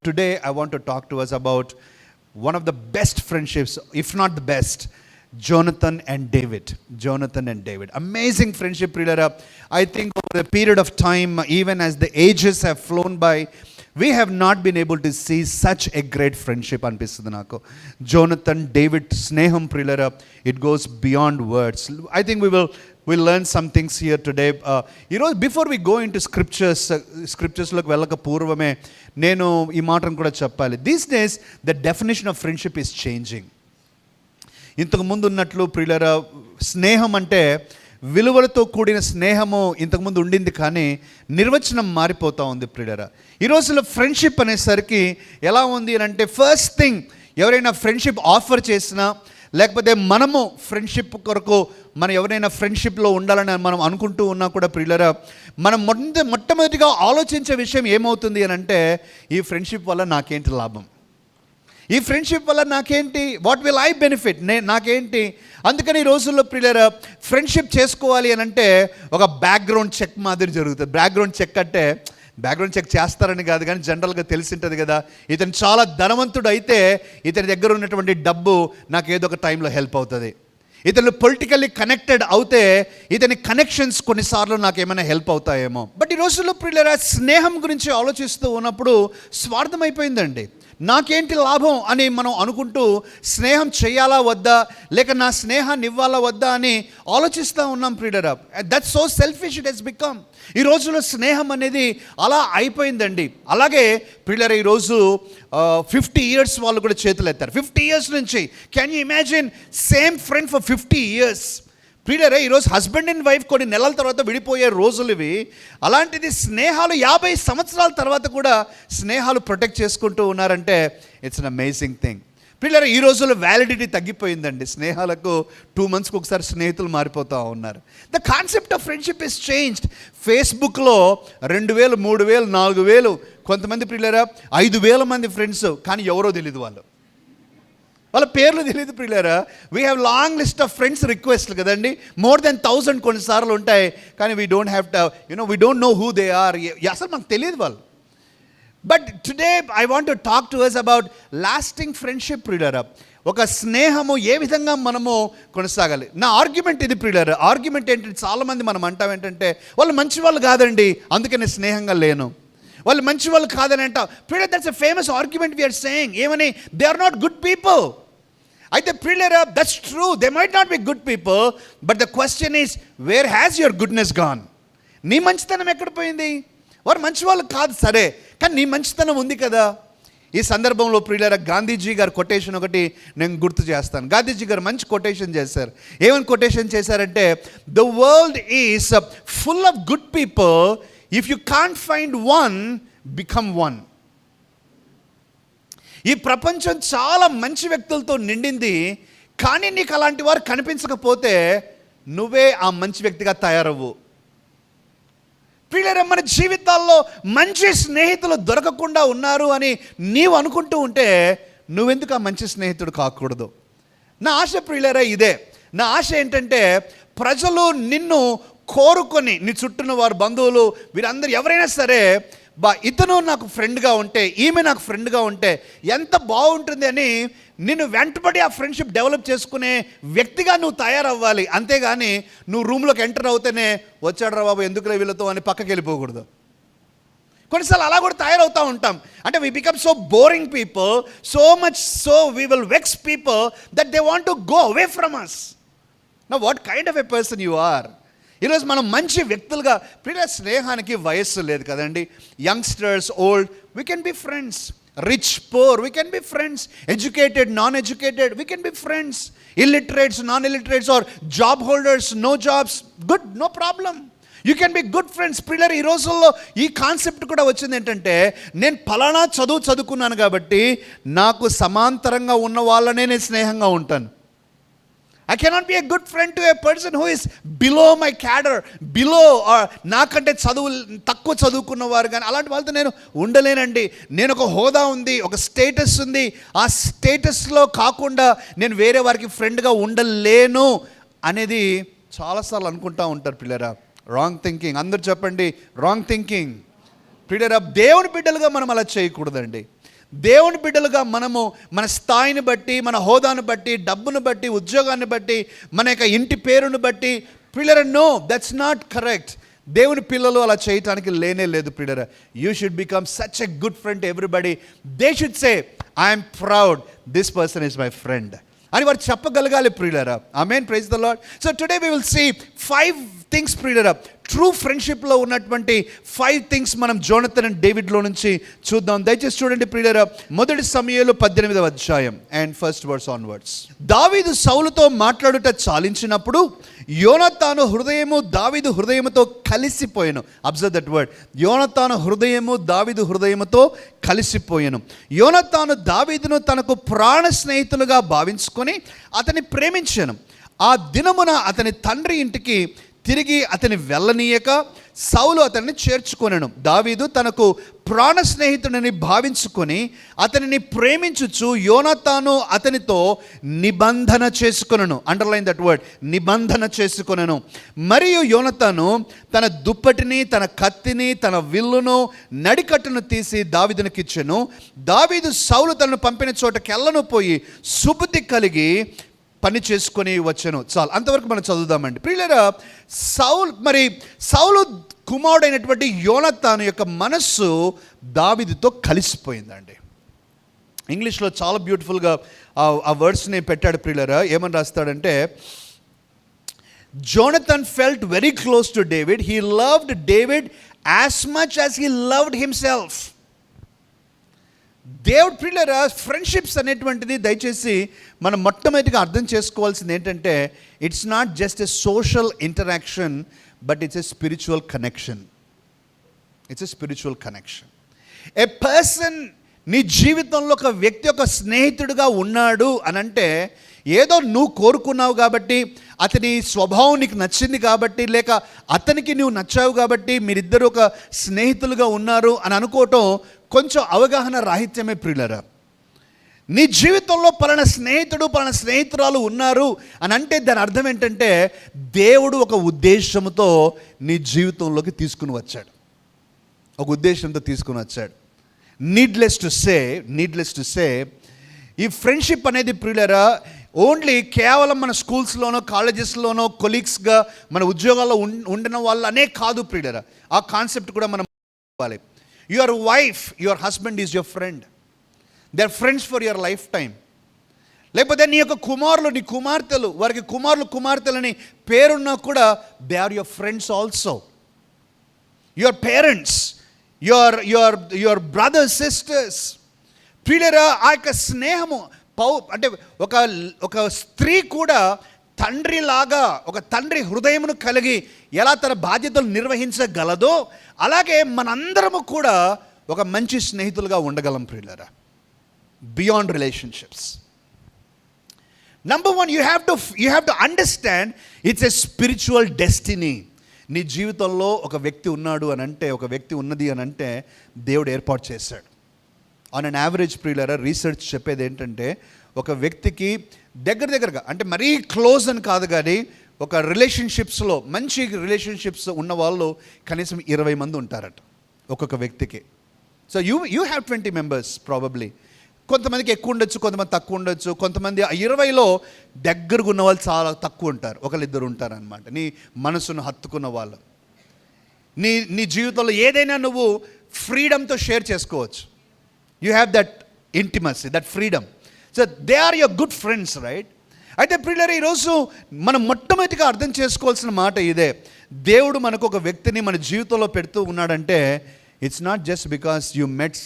Today, I want to talk to us about one of the best friendships, if not the best, Jonathan and David. Jonathan and David. Amazing friendship, reader. I think over the period of time, even as the ages have flown by, we have not been able to see such a great friendship అనిపిస్తుంది నాకు. Jonathan, David, స్నేహం ప్రియులరా, it goes beyond words. I think we'll learn some things here today. Before we go into scripturesలోకి వెళ్ళక పూర్వమే నేను ఈ మాటను కూడా చెప్పాలి. These days, the definition of friendship is changing. ఇంతకు ముందు ఉన్నట్లు ప్రియులరా, స్నేహం అంటే విలువలతో కూడిన స్నేహము ఇంతకుముందు ఉండింది, కానీ నిర్వచనం మారిపోతూ ఉంది ప్రియులరా. ఈ రోజుల్లో ఫ్రెండ్షిప్ అనేసరికి ఎలా ఉంది అని అంటే, ఫస్ట్ థింగ్ ఎవరైనా ఫ్రెండ్షిప్ ఆఫర్ చేసినా, లేకపోతే మనము ఫ్రెండ్షిప్ కొరకు మనం ఎవరైనా ఫ్రెండ్షిప్లో ఉండాలని మనం అనుకుంటూ ఉన్నా కూడా ప్రియులరా, మనం మొట్టమొదటిగా ఆలోచించే విషయం ఏమవుతుంది అని అంటే, ఈ ఫ్రెండ్షిప్ వల్ల నాకేంటి లాభం, ఈ ఫ్రెండ్షిప్ వల్ల నాకేంటి, వాట్ విల్ ఐ బెనిఫిట్, నాకేంటి. అందుకని ఈ రోజుల్లో ప్రియులరా, ఫ్రెండ్షిప్ చేసుకోవాలి అని అంటే ఒక బ్యాక్గ్రౌండ్ చెక్ మాదిరి జరుగుతుంది. బ్యాక్గ్రౌండ్ చెక్ అంటే బ్యాక్గ్రౌండ్ చెక్ చేస్తారని కాదు, కానీ జనరల్గా తెలిసింటుంది కదా, ఇతను చాలా ధనవంతుడు అయితే ఇతని దగ్గర ఉన్నటువంటి డబ్బు నాకు ఏదో ఒక టైంలో హెల్ప్ అవుతుంది. ఇతను పొలిటికల్లీ కనెక్టెడ్ అవుతే ఇతని కనెక్షన్స్ కొన్నిసార్లు నాకు ఏమైనా హెల్ప్ అవుతాయేమో. బట్ ఈ రోజుల్లో ప్రియులరా, స్నేహం గురించి ఆలోచిస్తూ ఉన్నప్పుడు స్వార్థం అయిపోయిందండి. నాకేంటి లాభం అని మనం అనుకుంటూ స్నేహం చేయాలా వద్దా, లేక నా స్నేహాన్ని ఇవ్వాలా వద్దా అని ఆలోచిస్తూ ఉన్నాం ప్రియులరా. That's so selfish it has become. ఈ రోజులో స్నేహం అనేది అలా అయిపోయిందండి. అలాగే ప్రియులరా, ఈరోజు 50 years వాళ్ళు కూడా చేతులు ఎత్తారు. 50 years నుంచి, can you imagine, same friend for 50 years. ప్రియులరా, ఈరోజు హస్బెండ్ అండ్ వైఫ్ కొన్ని నెలల తర్వాత విడిపోయే రోజులు ఇవి. అలాంటిది స్నేహాలు 50 సంవత్సరాల తర్వాత కూడా స్నేహాలు ప్రొటెక్ట్ చేసుకుంటూ ఉన్నారంటే ఇట్స్ అన్ అమేజింగ్ థింగ్. ప్రియులరా, ఈ రోజుల్లో వ్యాలిడిటీ తగ్గిపోయిందండి. స్నేహాలకు 2 monthsకి ఒకసారి స్నేహితులు మారిపోతూ ఉన్నారు. The concept of friendship is changed. ఫేస్బుక్లో 2000, 3000, 4000, కొంతమంది ప్రియులరా 5000 మంది ఫ్రెండ్స్, కానీ ఎవరో తెలియదు, వాళ్ళ పేర్లు తెలియదు ప్రియులరా. We have long list of friends రిక్వెస్ట్లు కదండి, more than 1000 కొన్నిసార్లు ఉంటాయి, కానీ we don't have to we don't know who they are. అసలు మనకు తెలియదు వాళ్ళు. But today I want to talk to us about lasting friendship ప్రియులరా. ఒక స్నేహము ఏ విధంగా మనము కొనసాగాలి. నా ఆర్గ్యుమెంట్ ఇది ప్రియులరా. ఆర్గ్యుమెంట్ ఏంటంటే, చాలామంది మనం అంటాం ఏంటంటే, వాళ్ళు మంచి వాళ్ళు కాదండి, అందుకే నేను స్నేహంగా లేను, వాళ్ళు మంచి వాళ్ళు కాదని అంటాం ప్రియులరా. That's a famous argument we are saying. ఏమని? They are not good people. అయితే ప్రియులరా, that's true, they might not be good people, but the question is, where has your goodness gone? నీ మంచితనం ఎక్కడ పోయింది? వారు మంచి వాళ్ళు కాదు సరే, కానీ నీ మంచితనం ఉంది కదా. ఈ సందర్భంలో ప్రియులరా, గాంధీజీ గారు కొటేషన్ ఒకటి నేను గుర్తు చేస్తాను. గాంధీజీ గారు మంచి కొటేషన్ చేశారు. ఏమని కొటేషన్ చేశారంటే, the world is full of good people, if you can't find one, become one. ఈ ప్రపంచం చాలా మంచి వ్యక్తులతో నిండింది, కానీ నీకు అలాంటి వారు కనిపించకపోతే నువ్వే ఆ మంచి వ్యక్తిగా తయారవ్వు. ప్రియులరా, మన జీవితాల్లో మంచి స్నేహితులు దొరకకుండా ఉన్నారు అని నీవు అనుకుంటూ ఉంటే నువ్వెందుకు ఆ మంచి స్నేహితుడు కాకూడదు? నా ఆశ ప్రియులరా ఇదే. నా ఆశ ఏంటంటే, ప్రజలు నిన్ను కోరుకొని, నీ చుట్టూన్న వారు, బంధువులు, వీరందరూ ఎవరైనా సరే, ఇతను నాకు ఫ్రెండ్గా ఉంటే, ఈమె నాకు ఫ్రెండ్గా ఉంటే ఎంత బాగుంటుంది అని నిన్ను వెంటబడి ఆ ఫ్రెండ్షిప్ డెవలప్ చేసుకునే వ్యక్తిగా నువ్వు తయారవ్వాలి. అంతేగాని నువ్వు రూమ్లోకి ఎంటర్ అవుతేనే, వచ్చాడు రా బాబు ఎందుకులే వీళ్ళతో అని పక్కకి వెళ్ళిపోకూడదు. కొన్నిసార్లు అలా కూడా తయారవుతూ ఉంటాం. అంటే we become so boring people, so much so we will vex people that they want to go away from us. Now what kind of a person you are? ఈరోజు మనం మంచి వ్యక్తులుగా, ప్రియ స్నేహానికి వయస్సు లేదు కదండి. Youngsters, old, we can be friends. Rich, poor, we can be friends. Educated, non educated, we can be friends. Illiterates, non illiterates, or job holders, no jobs, good, no problem, you can be good friends. పిల్లలు, ఈ రోజుల్లో ఈ concept కూడా వచ్చింది ఏంటంటే, నేను ఫలానా చదువుకున్నాను కాబట్టి నాకు సమాంతరంగా ఉన్న వాళ్ళనే నేను స్నేహంగా ఉంటాను. I cannot be a good friend to a person who is below my cadre, below or నాకంటే తక్కువ చదువుకున్నవారు, కానీ అలాంటి వాళ్ళతో నేను ఉండలేనండి. నేను ఒక హోదా ఉంది, ఒక స్టేటస్ ఉంది, ఆ స్టేటస్లో కాకుండా నేను వేరే వారికి ఫ్రెండ్గా ఉండలేను అనేది చాలాసార్లు అనుకుంటూ ఉంటారు పిల్లరా. Wrong thinking. అందరూ చెప్పండి, రాంగ్ థింకింగ్. ప్రియులారా, దేవుని బిడ్డలుగా మనం అలా చేయకూడదండి. దేవుని బిడ్డలుగా మనము మన స్థాయిని బట్టి, మన హోదాను బట్టి, డబ్బును బట్టి, ఉద్యోగాన్ని బట్టి, మన యొక్క ఇంటి పేరును బట్టి, పిల్లరా, నో, దట్స్ నాట్ కరెక్ట్. దేవుని పిల్లలు అలా చేయటానికి లేనే లేదు పిల్లరా. You should become such a good friend to everybody. They should say, I'm proud, this person is my friend అని వారు చెప్పగలగాలి ప్రియులరా. Amen, praise the lord. So today we will see 5 things ప్రియులరా. ట్రూ ఫ్రెండ్షిప్లో ఉన్నటువంటి 5 థింగ్స్ మనం Jonathan and డేవిడ్లో నుంచి చూద్దాం. దయచేసి చూడండి ప్రియులరా, మొదటి సమూయేలు 18వ అధ్యాయం అండ్ ఫస్ట్ వర్స్ ఆన్వర్డ్స్. దావీదు సౌలుతో మాట్లాడుట చాలించినప్పుడు యోనతాను హృదయము దావీదు హృదయముతో కలిసిపోయాను. అబ్జర్వ్ దట్ వర్డ్, యోనతాను హృదయము దావీదు హృదయముతో కలిసిపోయాను. యోనతాను దావీదును తనకు ప్రాణ స్నేహితులుగా భావించుకొని అతన్ని ప్రేమించాను. ఆ దినమున అతని తండ్రి ఇంటికి తిరిగి అతని వెళ్ళనీయక సౌలు అతన్ని చేర్చుకొనెను. దావీదు తనకు ప్రాణ స్నేహితుడిని భావించుకొని అతనిని ప్రేమించుచు యోనతాను అతనితో నిబంధన చేసుకొనెను. అండర్లైన్ దట్ వర్డ్, నిబంధన చేసుకొనెను. మరియు యోనతాను తన దుప్పటిని, తన కత్తిని, తన విల్లును, నడికట్టును తీసి దావీదునికి ఇచ్చెను. దావీదు సౌలు తనను పంపిన చోటకెళ్ళను పోయి సుబుద్ధి కలిగి పని చేసుకొని వచ్చాను. చాలు, అంతవరకు మనం చదువుదామండి ప్రియులారా. సౌలు కుమారుడైనటువంటి యోనతాను యొక్క మనస్సు దావీదుతో కలిసిపోయిందండి. ఇంగ్లీష్లో చాలా బ్యూటిఫుల్గా ఆ వర్డ్స్ని పెట్టాడు ప్రియులారా. ఏమని రాస్తాడంటే, Jonathan felt very close to David. He loved David as much as he loved himself. దేవుడు ప్రియులారా, ఫ్రెండ్షిప్స్ అనేటువంటిది దయచేసి మనం మొట్టమొదటిగా అర్థం చేసుకోవాల్సింది ఏంటంటే, it's not just a social interaction, but it's a spiritual connection. It's a spiritual connection. A person, నీ జీవితంలో ఒక వ్యక్తి ఒక స్నేహితుడిగా ఉన్నాడు అని అంటే, ఏదో నువ్వు కోరుకున్నావు కాబట్టి, అతని స్వభావం నీకు నచ్చింది కాబట్టి, లేక అతనికి నువ్వు నచ్చావు కాబట్టి మీరిద్దరు ఒక స్నేహితులుగా ఉన్నారు అని అనుకోవటం కొంచెం అవగాహన రాహిత్యమే ప్రియులరా. నీ జీవితంలో పలానా స్నేహితుడు, పలానా స్నేహితురాలు ఉన్నారు అని అంటే దాని అర్థం ఏంటంటే, దేవుడు ఒక ఉద్దేశంతో నీ జీవితంలోకి తీసుకుని వచ్చాడు. ఒక ఉద్దేశంతో తీసుకుని వచ్చాడు. నీడ్లెస్ టు సే ఈ ఫ్రెండ్షిప్ అనేది ప్రియులరా ఓన్లీ కేవలం మన స్కూల్స్లోనో, కాలేజెస్లోనో, కొలీగ్స్గా, మన ఉద్యోగాల్లో ఉండిన వాళ్ళనే కాదు ప్రియులరా. ఆ కాన్సెప్ట్ కూడా మనం ఇవ్వాలి. Your wife, your husband is your friend. They are friends for your life time. లేకపోతే నీ యొక్క కుమారులు, నీ కుమార్తెలు, వారికి కుమారులు కుమార్తెలని పేరున్నా కూడా they are your friends also. Your parents, your brothers, sisters. ప్రియులరా, ఆ యొక్క స్నేహము అంటే ఒక స్త్రీ కూడా తండ్రిలాగా, ఒక తండ్రి హృదయమును కలిగి ఎలా తన బాధ్యతలు నిర్వహించగలదో, అలాగే మనందరము కూడా ఒక మంచి స్నేహితులుగా ఉండగలం ప్రియులారా. Beyond relationships. Number 1, you have to understand it's a spiritual destiny. నీ జీవితంలో ఒక వ్యక్తి ఉన్నాడు అని అంటే, ఒక వ్యక్తి ఉన్నది అని అంటే దేవుడు ఏర్పాటు చేశాడు. ఆన్ అన్ యావరేజ్ ప్రియులారా, రీసెర్చ్ చెప్పేది ఏంటంటే, ఒక వ్యక్తికి దగ్గరగా అంటే మరీ క్లోజ్ అని కాదు కానీ, ఒక రిలేషన్షిప్స్లో మంచి రిలేషన్షిప్స్ ఉన్న వాళ్ళు కనీసం 20 మంది ఉంటారట ఒక్కొక్క వ్యక్తికి. So you have 20 members probably. కొంతమందికి ఎక్కువ ఉండొచ్చు, కొంతమంది తక్కువ ఉండొచ్చు. కొంతమంది 20లో దగ్గరగా ఉన్న వాళ్ళు చాలా తక్కువ ఉంటారు, ఒకళ్ళిద్దరు ఉంటారు అనమాట. నీ మనసును హత్తుకున్న వాళ్ళు. నీ జీవితంలో ఏదైనా నువ్వు ఫ్రీడమ్తో షేర్ చేసుకోవచ్చు. You have that intimacy, that freedom. So they are your good friends, right? అయితే ప్రియులారా, ఈరోజు మనం మొట్టమొదటిగా అర్థం చేసుకోవాల్సిన మాట ఇదే. దేవుడు మనకు ఒక వ్యక్తిని మన జీవితంలో పెడుతూ ఉన్నాడంటే, it's not just because you met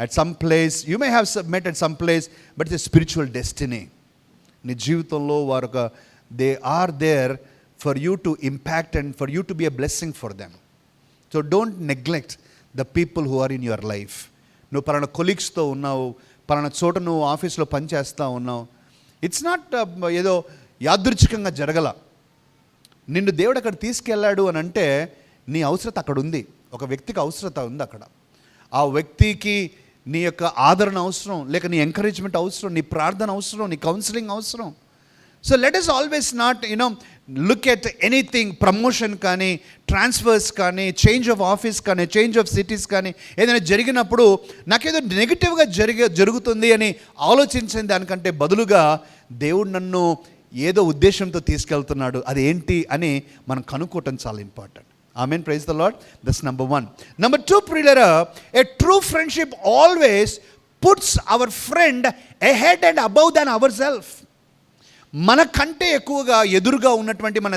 at some place. You may have met at some place, but it's a spiritual destiny. నీ జీవితంలో వారు they are there for you to impact and for you to be a blessing for them. So don't neglect the people who are in your life. నువ్వు పలానా కొలీగ్స్తో ఉన్నావు, పలానా చోట నువ్వు ఆఫీస్లో పనిచేస్తూ ఉన్నావు. ఇట్స్ నాట్ ఏదో యాదృచ్ఛికంగా జరగల. నిన్ను దేవుడు అక్కడ తీసుకెళ్ళాడు అని అంటే నీ అవసరత అక్కడ ఉంది. ఒక వ్యక్తికి అవసరత ఉంది అక్కడ. ఆ వ్యక్తికి నీ యొక్క ఆదరణ అవసరం, లేక నీ ఎంకరేజ్మెంట్ అవసరం, నీ ప్రార్థన అవసరం, నీ కౌన్సిలింగ్ అవసరం. So let us always not look at anything, promotion కానీ, ట్రాన్స్ఫర్స్ కానీ, చేంజ్ ఆఫ్ ఆఫీస్ కానీ, చేంజ్ ఆఫ్ సిటీస్ కానీ ఏదైనా జరిగినప్పుడు నాకేదో నెగిటివ్గా జరుగుతుంది అని ఆలోచించిన దానికంటే బదులుగా దేవుడు నన్ను ఏదో ఉద్దేశంతో తీసుకెళ్తున్నాడు, అది ఏంటి అని మనం కనుక్కోవటం చాలా important. Amen, praise the Lord. That's number 1. Number 2, ప్రియులారా, a true friendship always puts our friend ahead and above than ourselves. మనకంటే ఎక్కువగా ఎదురుగా ఉన్నటువంటి మన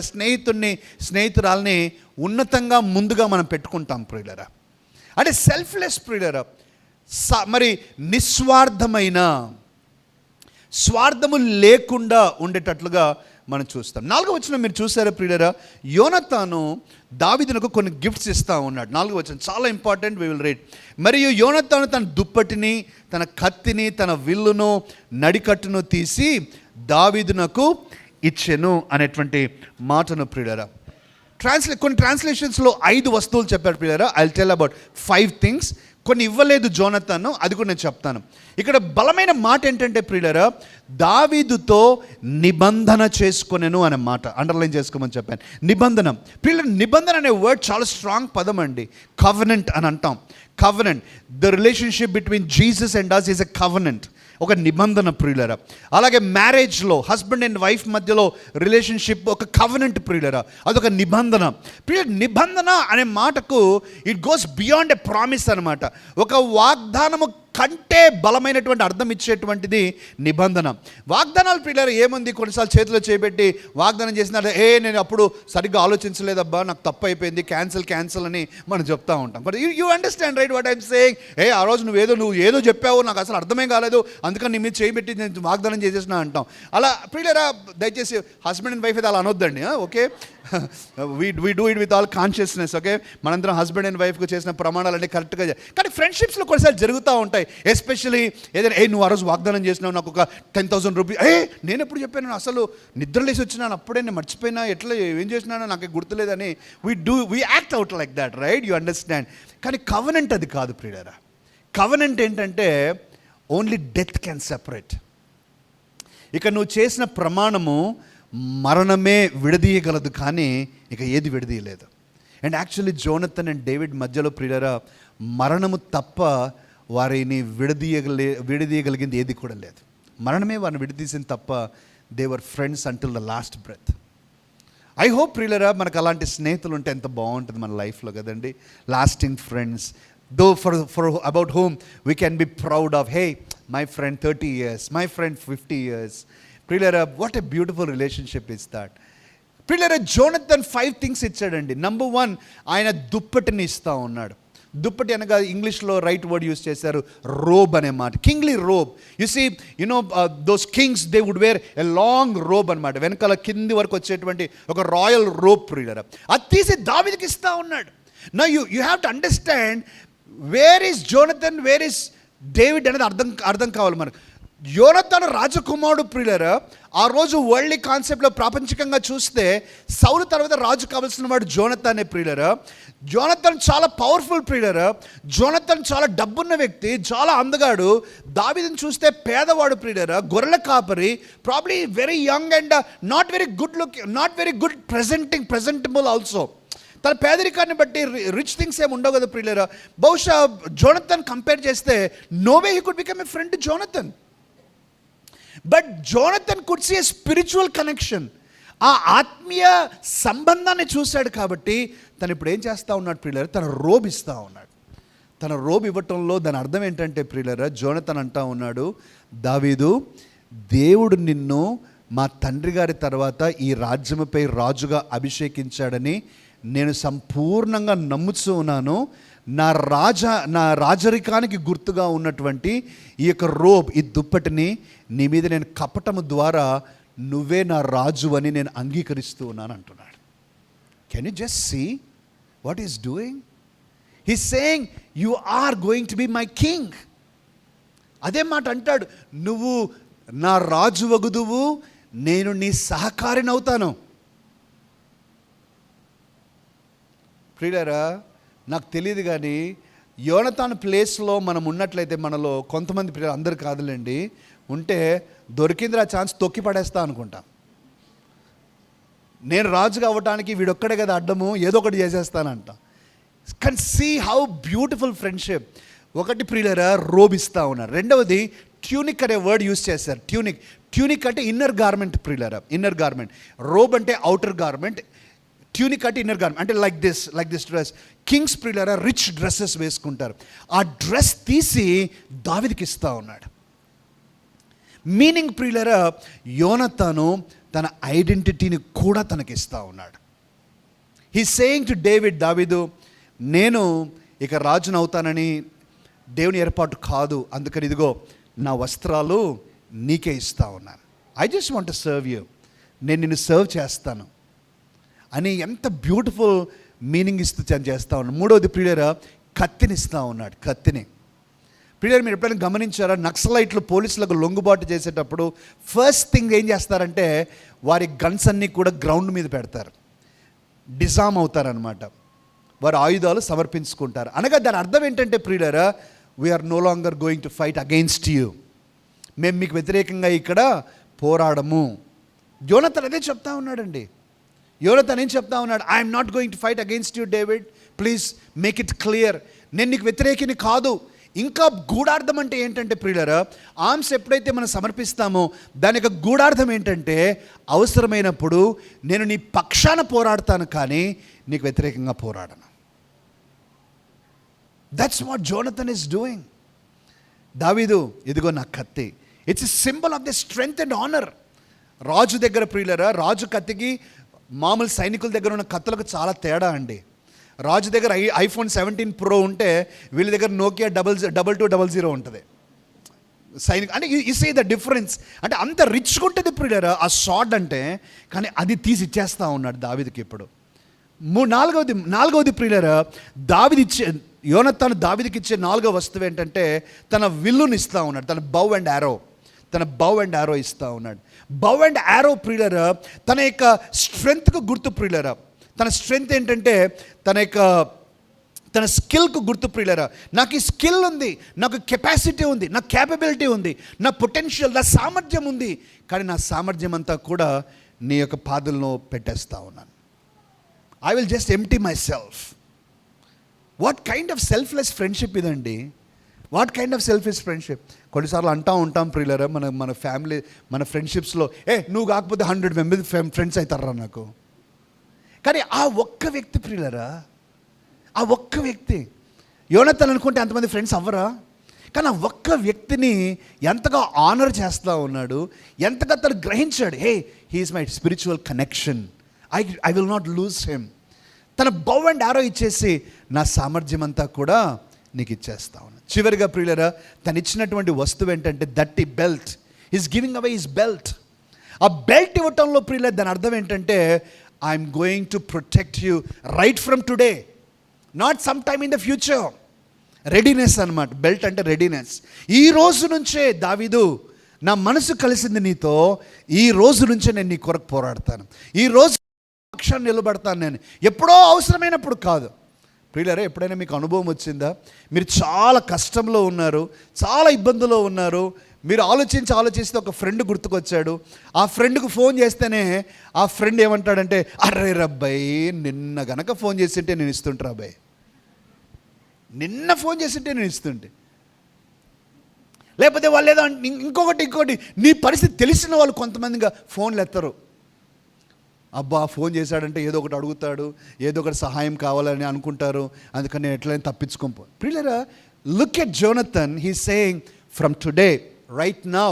స్నేహితురాల్ని ఉన్నతంగా ముందుగా మనం పెట్టుకుంటాం ప్రియులారా. అంటే సెల్ఫ్లెస్ ప్రియులారా, మరి నిస్వార్థమైన, స్వార్థము లేకుండా ఉండేటట్లుగా మనం చూస్తాం. 4వ వచనం మీరు చూసారా ప్రియులారా, యోనతాను దావీదునకు కొన్ని గిఫ్ట్స్ ఇస్తూ ఉన్నాడు. 4వ వచనం చాలా ఇంపార్టెంట్, వి విల్ రీడ్. మరియు యోనతాను తన దుప్పటిని, తన కత్తిని, తన విల్లును, నడికట్టును తీసి దావీదునకు ఇచ్చెను అనేటువంటి మాటను ప్రియులారా. కొన్ని ట్రాన్స్లేషన్స్లో 5 వస్తువులు చెప్పారు ప్రియులారా. I will tell about 5 things. కొన్ని ఇవ్వలేదు జోనతాను, అది కూడా నేను చెప్తాను. ఇక్కడ బలమైన మాట ఏంటంటే ప్రియులారా, దావీదుతో నిబంధన చేసుకొనెను అనే మాట అండర్లైన్ చేసుకోమని చెప్పాను. నిబంధన ప్రియులారా, నిబంధన అనే వర్డ్ చాలా స్ట్రాంగ్ పదం అండి. కవెనెంట్ అని అంటాం. Covenant, the relationship between Jesus and us is a covenant, ఒక నిబంధన ప్రియులారా. అలాగే మ్యారేజ్లో హస్బెండ్ అండ్ వైఫ్ మధ్యలో రిలేషన్షిప్ ఒక కవెనెంట్ ప్రియులారా, అదొక నిబంధన. నిబంధన అనే మాటకు it goes beyond a promise అనమాట. ఒక వాగ్దానము కంటే బలమైనటువంటి అర్థం ఇచ్చేటువంటిది నిబంధన. వాగ్దానాలు ప్రియులారా ఏముంది, కొన్నిసార్లు చేతిలో చేపెట్టి వాగ్దానం చేసిన నేను అప్పుడు సరిగ్గా ఆలోచించలేదబ్బా, నాకు తప్పు అయిపోయింది, క్యాన్సిల్ అని మనం చెప్తా ఉంటాం. But you understand right what I'm saying. ఆ రోజు నువ్వు ఏదో చెప్పావు, నాకు అసలు అర్థమే కాలేదు, అందుకని నీ మీద చేయబెట్టి నేను వాగ్దానం చేసేసిన అంటాం. అలా ప్రియులారా దయచేసి హస్బెండ్ అండ్ వైఫ్ అయితే అలా అనొద్దండి. Okay, we do it with all consciousness. Okay, మనందరం హస్బెండ్ అండ్ వైఫ్కు చేసిన ప్రమాణాలన్నీ కరెక్ట్గా. కానీ ఫ్రెండ్షిప్స్లో కొన్నిసార్లు జరుగుతూ ఉంటాయి. ఎస్పెషలీ ఏదైనా నువ్వు ఆ రోజు వాగ్దానం చేసినావు, నాకు ఒక 10,000 రూపీస్. నేను ఎప్పుడు చెప్పాను, అసలు నిద్రలేసి వచ్చినాను, అప్పుడే నేను మర్చిపోయినా, ఎట్లా ఏం చేసినానో నాకు గుర్తులేదని we act out like that, right? You understand. కానీ కవెనెంట్ అది కాదు ప్రియులారా. కవెనెంట్ ఏంటంటే ఓన్లీ డెత్ క్యాన్ సెపరేట్. ఇక నువ్వు చేసిన ప్రమాణము మరణమే విడదీయగలదు, కానీ ఇక ఏది విడదీయలేదు. And actually Jonathan and David మధ్యలో ప్రియులారా మరణము తప్ప వారిని విడదీయగలిగింది ఏది కూడా లేదు. మరణమే వారిని విడదీసింది తప్ప they were friends until the last breath. I hope ప్రియులారా మనకు అలాంటి స్నేహితులు ఉంటే ఎంత బాగుంటుంది మన లైఫ్లో కదండి. Lasting friends, though for about home we can be proud of. Hey, my friend 30 years, my friend 50 years. ప్రియులారా what a beautiful relationship is that. ప్రియులారా జోనతన్ 5 థింగ్స్ ఇచ్చాడండి. నంబర్ 1, ఆయన దుప్పటిని ఇస్తూ ఉన్నాడు. దుప్పటి అనగా ఇంగ్లీష్లో రైట్ వర్డ్ యూస్ చేశారు, రోబ్ అనే మాట, kingly robe. You see those kings they would wear a long robe అనమాట, వెనకాల కింది వరకు వచ్చేటువంటి ఒక రాయల్ రోబ్ ప్రియులారా. అది తీసి దావీదుకి ఇస్తూ ఉన్నాడు. Now you have to understand where is Jonathan, where is David అనేది అర్థం కావాలి మనకు. యోనతాను రాజకుమారుడు ప్రియులారా. ఆ రోజు వరల్డ్లీ కాన్సెప్ట్లో ప్రాపంచికంగా చూస్తే సౌలు తర్వాత రాజు కావాల్సిన వాడు జోనతానే ప్రియులారా. జోనతన్ చాలా పవర్ఫుల్ ప్రియులారా. జోనతన్ చాలా డబ్బున్న వ్యక్తి, చాలా అందగాడు. దావీదుని చూస్తే పేదవాడు ప్రియులారా, గొర్రెల కాపరి, probably very young and not very good look, not very good presentable also. తన పేదరికాన్ని బట్టి రిచ్ థింగ్స్ ఏమి ఉండవు కదా ప్రియులారా. బహుశా జోనతన్ కంపేర్ చేస్తే no way he could become a friend to Jonathan. But Jonathan could see a spiritual connection. ఆ ఆత్మీయ సంబంధాన్ని చూశాడు కాబట్టి తను ఇప్పుడు ఏం చేస్తూ ఉన్నాడు ప్రియులారా, తన రోబ్ ఇస్తూ ఉన్నాడు. తన రోబ్ ఇవ్వటంలో దాని అర్థం ఏంటంటే ప్రియులారా, జోనతన్ అంటా ఉన్నాడు, దావీదు, దేవుడు నిన్ను మా తండ్రి గారి తర్వాత ఈ రాజ్యముపై రాజుగా అభిషేకించాడని నేను సంపూర్ణంగా నమ్ముతూ ఉన్నాను. నా రాజరికానికి గుర్తుగా ఉన్నటువంటి ఈ యొక్క రోబ్, ఈ దుప్పటిని నీ మీద నేను కపటము ద్వారా నువ్వే నా రాజు అని నేను అంగీకరిస్తూ ఉన్నాను అంటున్నాడు. Can you just see what is doing? He's saying you are going to be my king. అదే మాట అంటాడు, నువ్వు నా రాజు వగుదువు, నేను నీ సహకారిని అవుతాను. ప్రియులారా నాకు తెలియదు కానీ యోనతాను ప్లేస్లో మనం ఉన్నట్లయితే మనలో కొంతమంది ప్రియులు, అందరు కాదులేండి, ఉంటే దొరికింది ఆ ఛాన్స్ తొక్కి పడేస్తా అనుకుంటాం. నేను రాజుగా అవ్వటానికి వీడొక్కడే కదా అడ్డము, ఏదో ఒకటి చేసేస్తానంట. కానీ సీ హౌ బ్యూటిఫుల్ ఫ్రెండ్షిప్. ఒకటి ప్రియులరా రోబ్ ఇస్తూ ఉన్నారు. రెండవది ట్యూనిక్ అనే వర్డ్ యూస్ చేశారు. ట్యూనిక్ అంటే ఇన్నర్ గార్మెంట్ ప్రియులరా, ఇన్నర్ గార్మెంట్. రోబ్ అంటే అవుటర్ గార్మెంట్, ట్యూనిక్ అంటే ఇన్నర్ గార్మెంట్. అంటే లైక్ దిస్ డ్రెస్. కింగ్స్ ప్రియులరా రిచ్ డ్రెస్సెస్ వేసుకుంటారు. ఆ డ్రెస్ తీసి దావీదుకి ఇస్తూ ఉన్నాడు. మీనింగ్ ప్రియులరా, యోనతాను తన ఐడెంటిటీని కూడా తనకిస్తూ ఉన్నాడు. హీ సేయింగ్ టు డేవిడ్, దావీదు, నేను ఇక రాజును అవుతానని దేవుని ఏర్పాటు కాదు, అందుకని ఇదిగో నా వస్త్రాలు నీకే ఇస్తూ ఉన్నాను. I just want to serve you, నేను నిన్ను సర్వ్ చేస్తాను అని ఎంత బ్యూటిఫుల్ మీనింగ్ ఇస్తూ చేస్తూ ఉన్నాడు. మూడవది ప్రియులరా, కత్తిని ఇస్తూ ఉన్నాడు. కత్తిని ప్రియులరా, మీరు ఎప్పుడైనా గమనించారా, నక్సలైట్లు పోలీసులకు లొంగుబాటు చేసేటప్పుడు ఫస్ట్ థింగ్ ఏం చేస్తారంటే వారి గన్స్ అన్నీ కూడా గ్రౌండ్ మీద పెడతారు, డిజామ్ అవుతారనమాట. వారు ఆయుధాలు సమర్పించుకుంటారు. అనగా దాని అర్థం ఏంటంటే ప్రియులరా, we're no longer going to fight against you, మేము మీకు వ్యతిరేకంగా ఇక్కడ పోరాడము. యోనతాన్ అదే చెప్తా ఉన్నాడండి. యోనతాన్ ఏం చెప్తా ఉన్నాడు? I'm not going to fight against you David, please make it clear, నేను నీకు వ్యతిరేకిని కాదు. ఇంకా గూఢార్థం అంటే ఏంటంటే ప్రియులరా, ఆర్మ్స్ ఎప్పుడైతే మనం సమర్పిస్తామో దాని యొక్క గూఢార్థం ఏంటంటే అవసరమైనప్పుడు నేను నీ పక్షాన పోరాడతాను కానీ నీకు వ్యతిరేకంగా పోరాడను. That's what Jonathan is doing. దావీదు, ఇదిగో నా కత్తి. It's a symbol of the strength and honour. రాజు దగ్గర ప్రియులరా, రాజు కత్తికి మామూలు సైనికుల దగ్గర ఉన్న కత్తులకు చాలా తేడా అండి. రాజు దగ్గర iPhone 17 Pro ఉంటే వీళ్ళ దగ్గర నోకియా 2200 ఉంటుంది. అంటే యు సీ ద డిఫరెన్స్. అంటే అంత రిచ్గా ఉంటుంది ప్రియులరా ఆ షార్ట్ అంటే, కానీ అది తీసి ఇచ్చేస్తూ ఉన్నాడు దావీదుకి. ఇప్పుడు నాలుగవది ప్రియులరా, యోనతాను దావీదుకి ఇచ్చే నాలుగవ వస్తువు ఏంటంటే తన విల్లుని ఇస్తూ ఉన్నాడు. తన బౌ అండ్ యారో ఇస్తూ ఉన్నాడు. బౌ అండ్ యారో ప్రియులరా తన యొక్క స్ట్రెంగ్త్కు గుర్తు ప్రియులరా. తన స్ట్రెంగ్త్ ఏంటంటే తన స్కిల్కు గుర్తు ప్రియులరా. నాకు ఈ స్కిల్ ఉంది, నాకు కెపాసిటీ ఉంది, నా క్యాపబిలిటీ ఉంది, నా పొటెన్షియల్, నా సామర్థ్యం ఉంది, కానీ నా సామర్థ్యం అంతా కూడా నీ యొక్క పాదులను పెట్టేస్తూ ఉన్నాను. I will just empty myself. What kind of selfless friendship ఇదండి. What kind of selfless friendship. కొన్నిసార్లు ఉంటాం ప్రియులరా, మన ఫ్యామిలీ, మన ఫ్రెండ్షిప్స్లో నువ్వు కాకపోతే 100 మెంబర్స్ ఫ్రెండ్స్ అవుతారా నాకు. కానీ ఆ ఒక్క వ్యక్తి ప్రియులరా, ఆ ఒక్క వ్యక్తి, యోనతాన్ అనుకుంటే అంతమంది ఫ్రెండ్స్ అవ్వరా? కానీ ఆ ఒక్క వ్యక్తిని ఎంతగా ఆనర్ చేస్తూ ఉన్నాడు, ఎంతగా తను గ్రహించాడు. He's my spiritual connection, I will not lose him. తన బౌ అండ్ యారో ఇచ్చేసి నా సామర్థ్యం అంతా కూడా నీకు ఇచ్చేస్తా ఉన్నాను. చివరిగా ప్రియులరా, తను ఇచ్చినటువంటి వస్తువు ఏంటంటే దట్టి belt. Is giving away his belt. ఆ బెల్ట్ ఇవ్వటంలో ప్రియులరా దాని అర్థం ఏంటంటే I'm going to protect you right from today, not some time in the future. Readiness అనమాట. బెల్ట్ అంటే రెడీనెస్. ఈ రోజు నుంచే దావీదు, నా మనసు కలిసింది నీతో, ఈ రోజు నుంచే నేను నీ కొరకు పోరాడతాను, ఈ రోజు పక్షాన్ని నిలబడతాను. నేను ఎప్పుడో అవసరమైనప్పుడు కాదు. ప్రియులారా, ఎప్పుడైనా మీకు అనుభవం వచ్చిందా? మీరు చాలా కష్టంలో ఉన్నారు, చాలా ఇబ్బందులో ఉన్నారు, మీరు ఆలోచిస్తే ఒక ఫ్రెండ్ గుర్తుకొచ్చాడు. ఆ ఫ్రెండ్కు ఫోన్ చేస్తేనే ఆ ఫ్రెండ్ ఏమంటాడంటే, అర్రే రబ్బాయి నిన్న గనక ఫోన్ చేస్తుంటే నేను ఇస్తుంటా అబ్బాయి, నిన్న ఫోన్ చేస్తుంటే నేను ఇస్తుంటే. లేకపోతే వాళ్ళు ఏదో ఇంకొకటి నీ పరిస్థితి తెలిసిన వాళ్ళు కొంతమందిగా ఫోన్లు ఎత్తరు. అబ్బా ఫోన్ చేశాడంటే ఏదో ఒకటి అడుగుతాడు, ఏదో ఒకటి సహాయం కావాలని అనుకుంటారు, అందుకని ఎట్లయినా తప్పించుకోపో. ప్రియులారా, look at Jonathan. He saying from today, right now,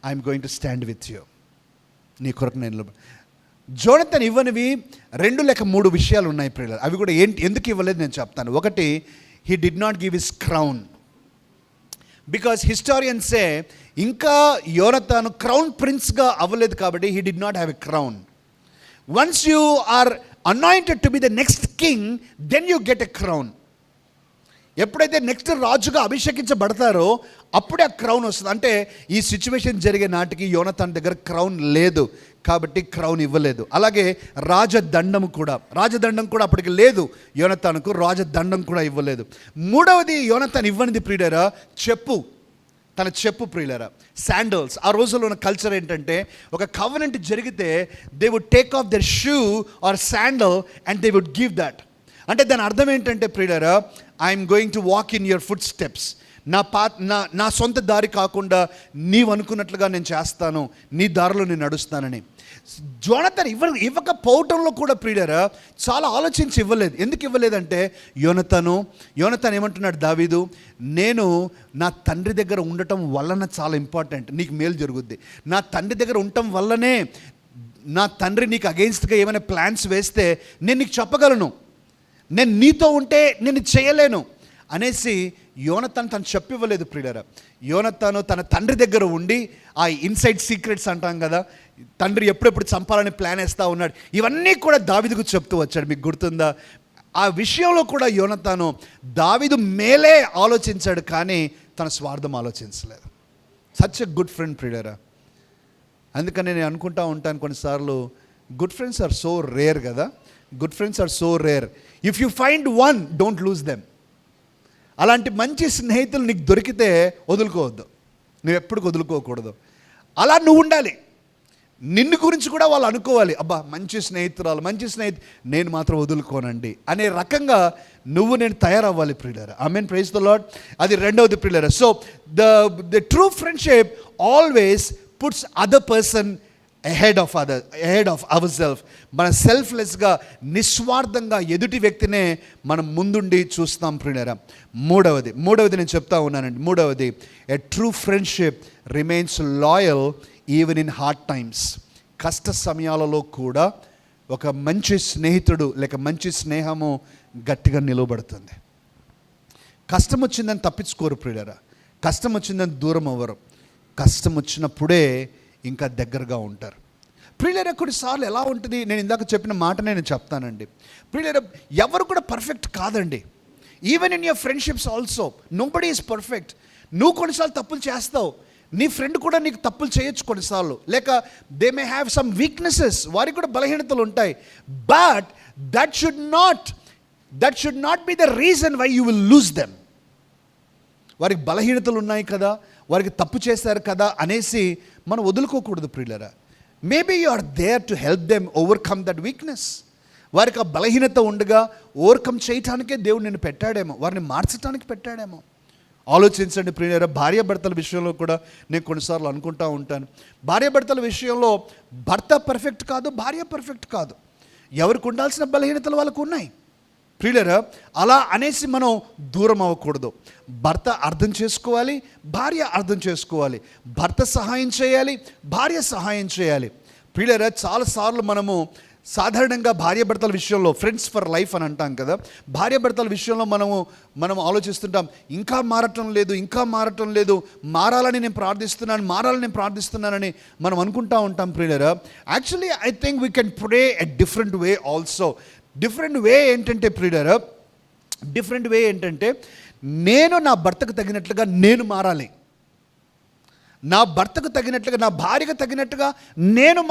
I'm going to stand with you. నీ కొరకు నేను. జోనథన్ ఇవ్వనివి 2 లేక 3 విషయాలు ఉన్నాయి ప్రియులారా. అవి కూడా ఎందుకు ఇవ్వలేదు నేను చెప్తాను. ఒకటి, he did not give his crown. Because హిస్టారియన్సే ఇంకా యోనతాను క్రౌన్ ప్రిన్స్గా అవ్వలేదు కాబట్టి he did not have a crown. Once you are anointed to be the next king, then you get a crown. ఎప్పుడైతే నెక్స్ట్ రాజుగా అభిషేకించబడతారో అప్పుడే ఆ క్రౌన్ వస్తుంది. అంటే ఈ సిచ్యువేషన్ జరిగే నాటికి యోనతాన్ దగ్గర క్రౌన్ లేదు కాబట్టి క్రౌన్ ఇవ్వలేదు. అలాగే రాజదండం కూడా అప్పటికి లేదు యోనతానుకు, రాజదండం కూడా ఇవ్వలేదు. మూడవది యోనతాన్ ఇవ్వనిది ప్రియులారా, తన చెప్పు ప్రియులరా, శాండల్స్. ఆ రోజుల్లో ఉన్న కల్చర్ ఏంటంటే ఒక కవెనెంట్ జరిగితే they would take off their shoe or sandal and they would give that. అంటే దాని అర్థం ఏంటంటే ప్రియులరా, I'm going to walk in your footsteps. నా సొంత దారి కాకుండా నీవు అనుకున్నట్లుగా నేను చేస్తాను, నీ దారిలో నేను నడుస్తానని. జోనతన్ ఇవ్వకపోవటంలో కూడా ప్రియులరా చాలా ఆలోచించి ఇవ్వలేదు. ఎందుకు ఇవ్వలేదంటే యోనతాన్ ఏమంటున్నాడు, దావీదు నేను నా తండ్రి దగ్గర ఉండటం వలన చాలా ఇంపార్టెంట్, నీకు మేలు జరుగుద్ది. నా తండ్రి దగ్గర ఉండటం వల్లనే నా తండ్రి నీకు అగెయిన్స్ట్గా ఏమైనా ప్లాన్స్ వేస్తే నేను నీకు చెప్పగలను, నేను నీతో ఉంటే నేను చేయలేను అనేసి యోనతాన్ తను చెప్పివ్వలేదు ప్రియులరా. యోనతాను తన తండ్రి దగ్గర ఉండి ఆ ఇన్సైడ్ సీక్రెట్స్ అంటాం కదా, తండ్రి ఎప్పుడెప్పుడు చంపాలని ప్లాన్ వేస్తూ ఉన్నాడు, ఇవన్నీ కూడా దావీదుకు చెప్తూ వచ్చాడు. మీకు గుర్తుందా? ఆ విషయంలో కూడా యోనతాను దావీదు మేలే ఆలోచించాడు, కానీ తన స్వార్థం ఆలోచించలేదు. సచ్ ఎ గుడ్ ఫ్రెండ్ ప్రియులరా. అందుకని నేను అనుకుంటా ఉంటాను కొన్నిసార్లు, good friends are so rare కదా, good friends are so rare. If you find one, don't lose them. అలాంటి మంచి స్నేహితులు నీకు దొరికితే వదులుకోవద్దు, నువ్వు ఎప్పుడు వదులుకోకూడదు. అలా నువ్వు ఉండాలి. నిన్ను గురించి కూడా వాళ్ళు అనుకోవాలి, అబ్బా మంచి స్నేహితురాలు, మంచి నేను మాత్రం వదులుకోనండి అనే రకంగా నేను తయారవ్వాలి ప్రియులారా. ఆమేన్, ప్రైజ్ ద లార్డ్. అది రెండవది ప్రియులారా. So the true friendship always puts other person ahead of ourselves. మన సెల్ఫ్లెస్గా నిస్వార్థంగా ఎదుటి వ్యక్తినే మనం ముందుండి చూస్తాం ప్రియులారా. మూడవది నేను చెప్తా ఉన్నానండి. మూడవది, a true friendship remains loyal even in hard times. కష్ట సమయాలలో కూడా ఒక మంచి స్నేహితుడు లేక మంచి స్నేహము గట్టిగా నిలవబడుతుంది. కష్టం వచ్చిందని తప్పించుకోరు ప్రియులారా, కష్టం వచ్చిందని దూరం అవ్వరు, కష్టం వచ్చినప్పుడే ఇంకా దగ్గరగా ఉంటారు ప్రియులారా. కొన్నిసార్లు ఎలా ఉంటుంది, నేను ఇందాక చెప్పిన మాట నేను చెప్తానండి ప్రియులారా. ఎవరు కూడా పర్ఫెక్ట్ కాదండి. Even in your friendships also nobody is perfect. నువ్వు కొన్నిసార్లు తప్పులు చేస్తావు, నీ ఫ్రెండ్ కూడా నీకు తప్పులు చేయొచ్చు కొన్నిసార్లు, లేక they may have some weaknesses, వారికి కూడా బలహీనతలు ఉంటాయి. But that should not be the reason why you will lose them. వారికి బలహీనతలు ఉన్నాయి కదా, వారికి తప్పు చేశారు కదా అనేసి మనం వదులుకోకూడదు ప్రియులారా. Maybe you are there to help them overcome that weakness. వారికి ఆ బలహీనత ఉండగా ఓవర్కమ్ చేయటానికే దేవుడు నిన్ను పెట్టాడేమో, వారిని మార్చడానికి పెట్టాడేమో. ఆలోచించండి ప్రియులారా. భార్యాభర్తల విషయంలో కూడా నేను కొన్నిసార్లు అనుకుంటా ఉంటాను, భార్యాభర్తల విషయంలో భర్త పర్ఫెక్ట్ కాదు, భార్య పర్ఫెక్ట్ కాదు. ఎవరికి ఉండాల్సిన బలహీనతలు వాళ్ళకు ఉన్నాయి ప్రియులారా. అలా అనేసి మనం దూరం అవ్వకూడదు. భర్త అర్థం చేసుకోవాలి, భార్య అర్థం చేసుకోవాలి. భర్త సహాయం చేయాలి, భార్య సహాయం చేయాలి ప్రియులారా. చాలాసార్లు మనము సాధారణంగా భార్యాభర్తల విషయంలో ఫ్రెండ్స్ ఫర్ లైఫ్ అని అంటాం కదా, భార్యాభర్తల విషయంలో మనం ఆలోచిస్తుంటాం, ఇంకా మారటం లేదు, మారాలని నేను ప్రార్థిస్తున్నానని మనం అనుకుంటా ఉంటాం ప్రియులారా. Actually I think we can pray a different way also. Different way ఏంటంటే నేను నా భర్తకు తగినట్లుగా నేను మారాలి, నా భర్తకు తగినట్లుగా, నా భార్యకు తగినట్టుగా నేను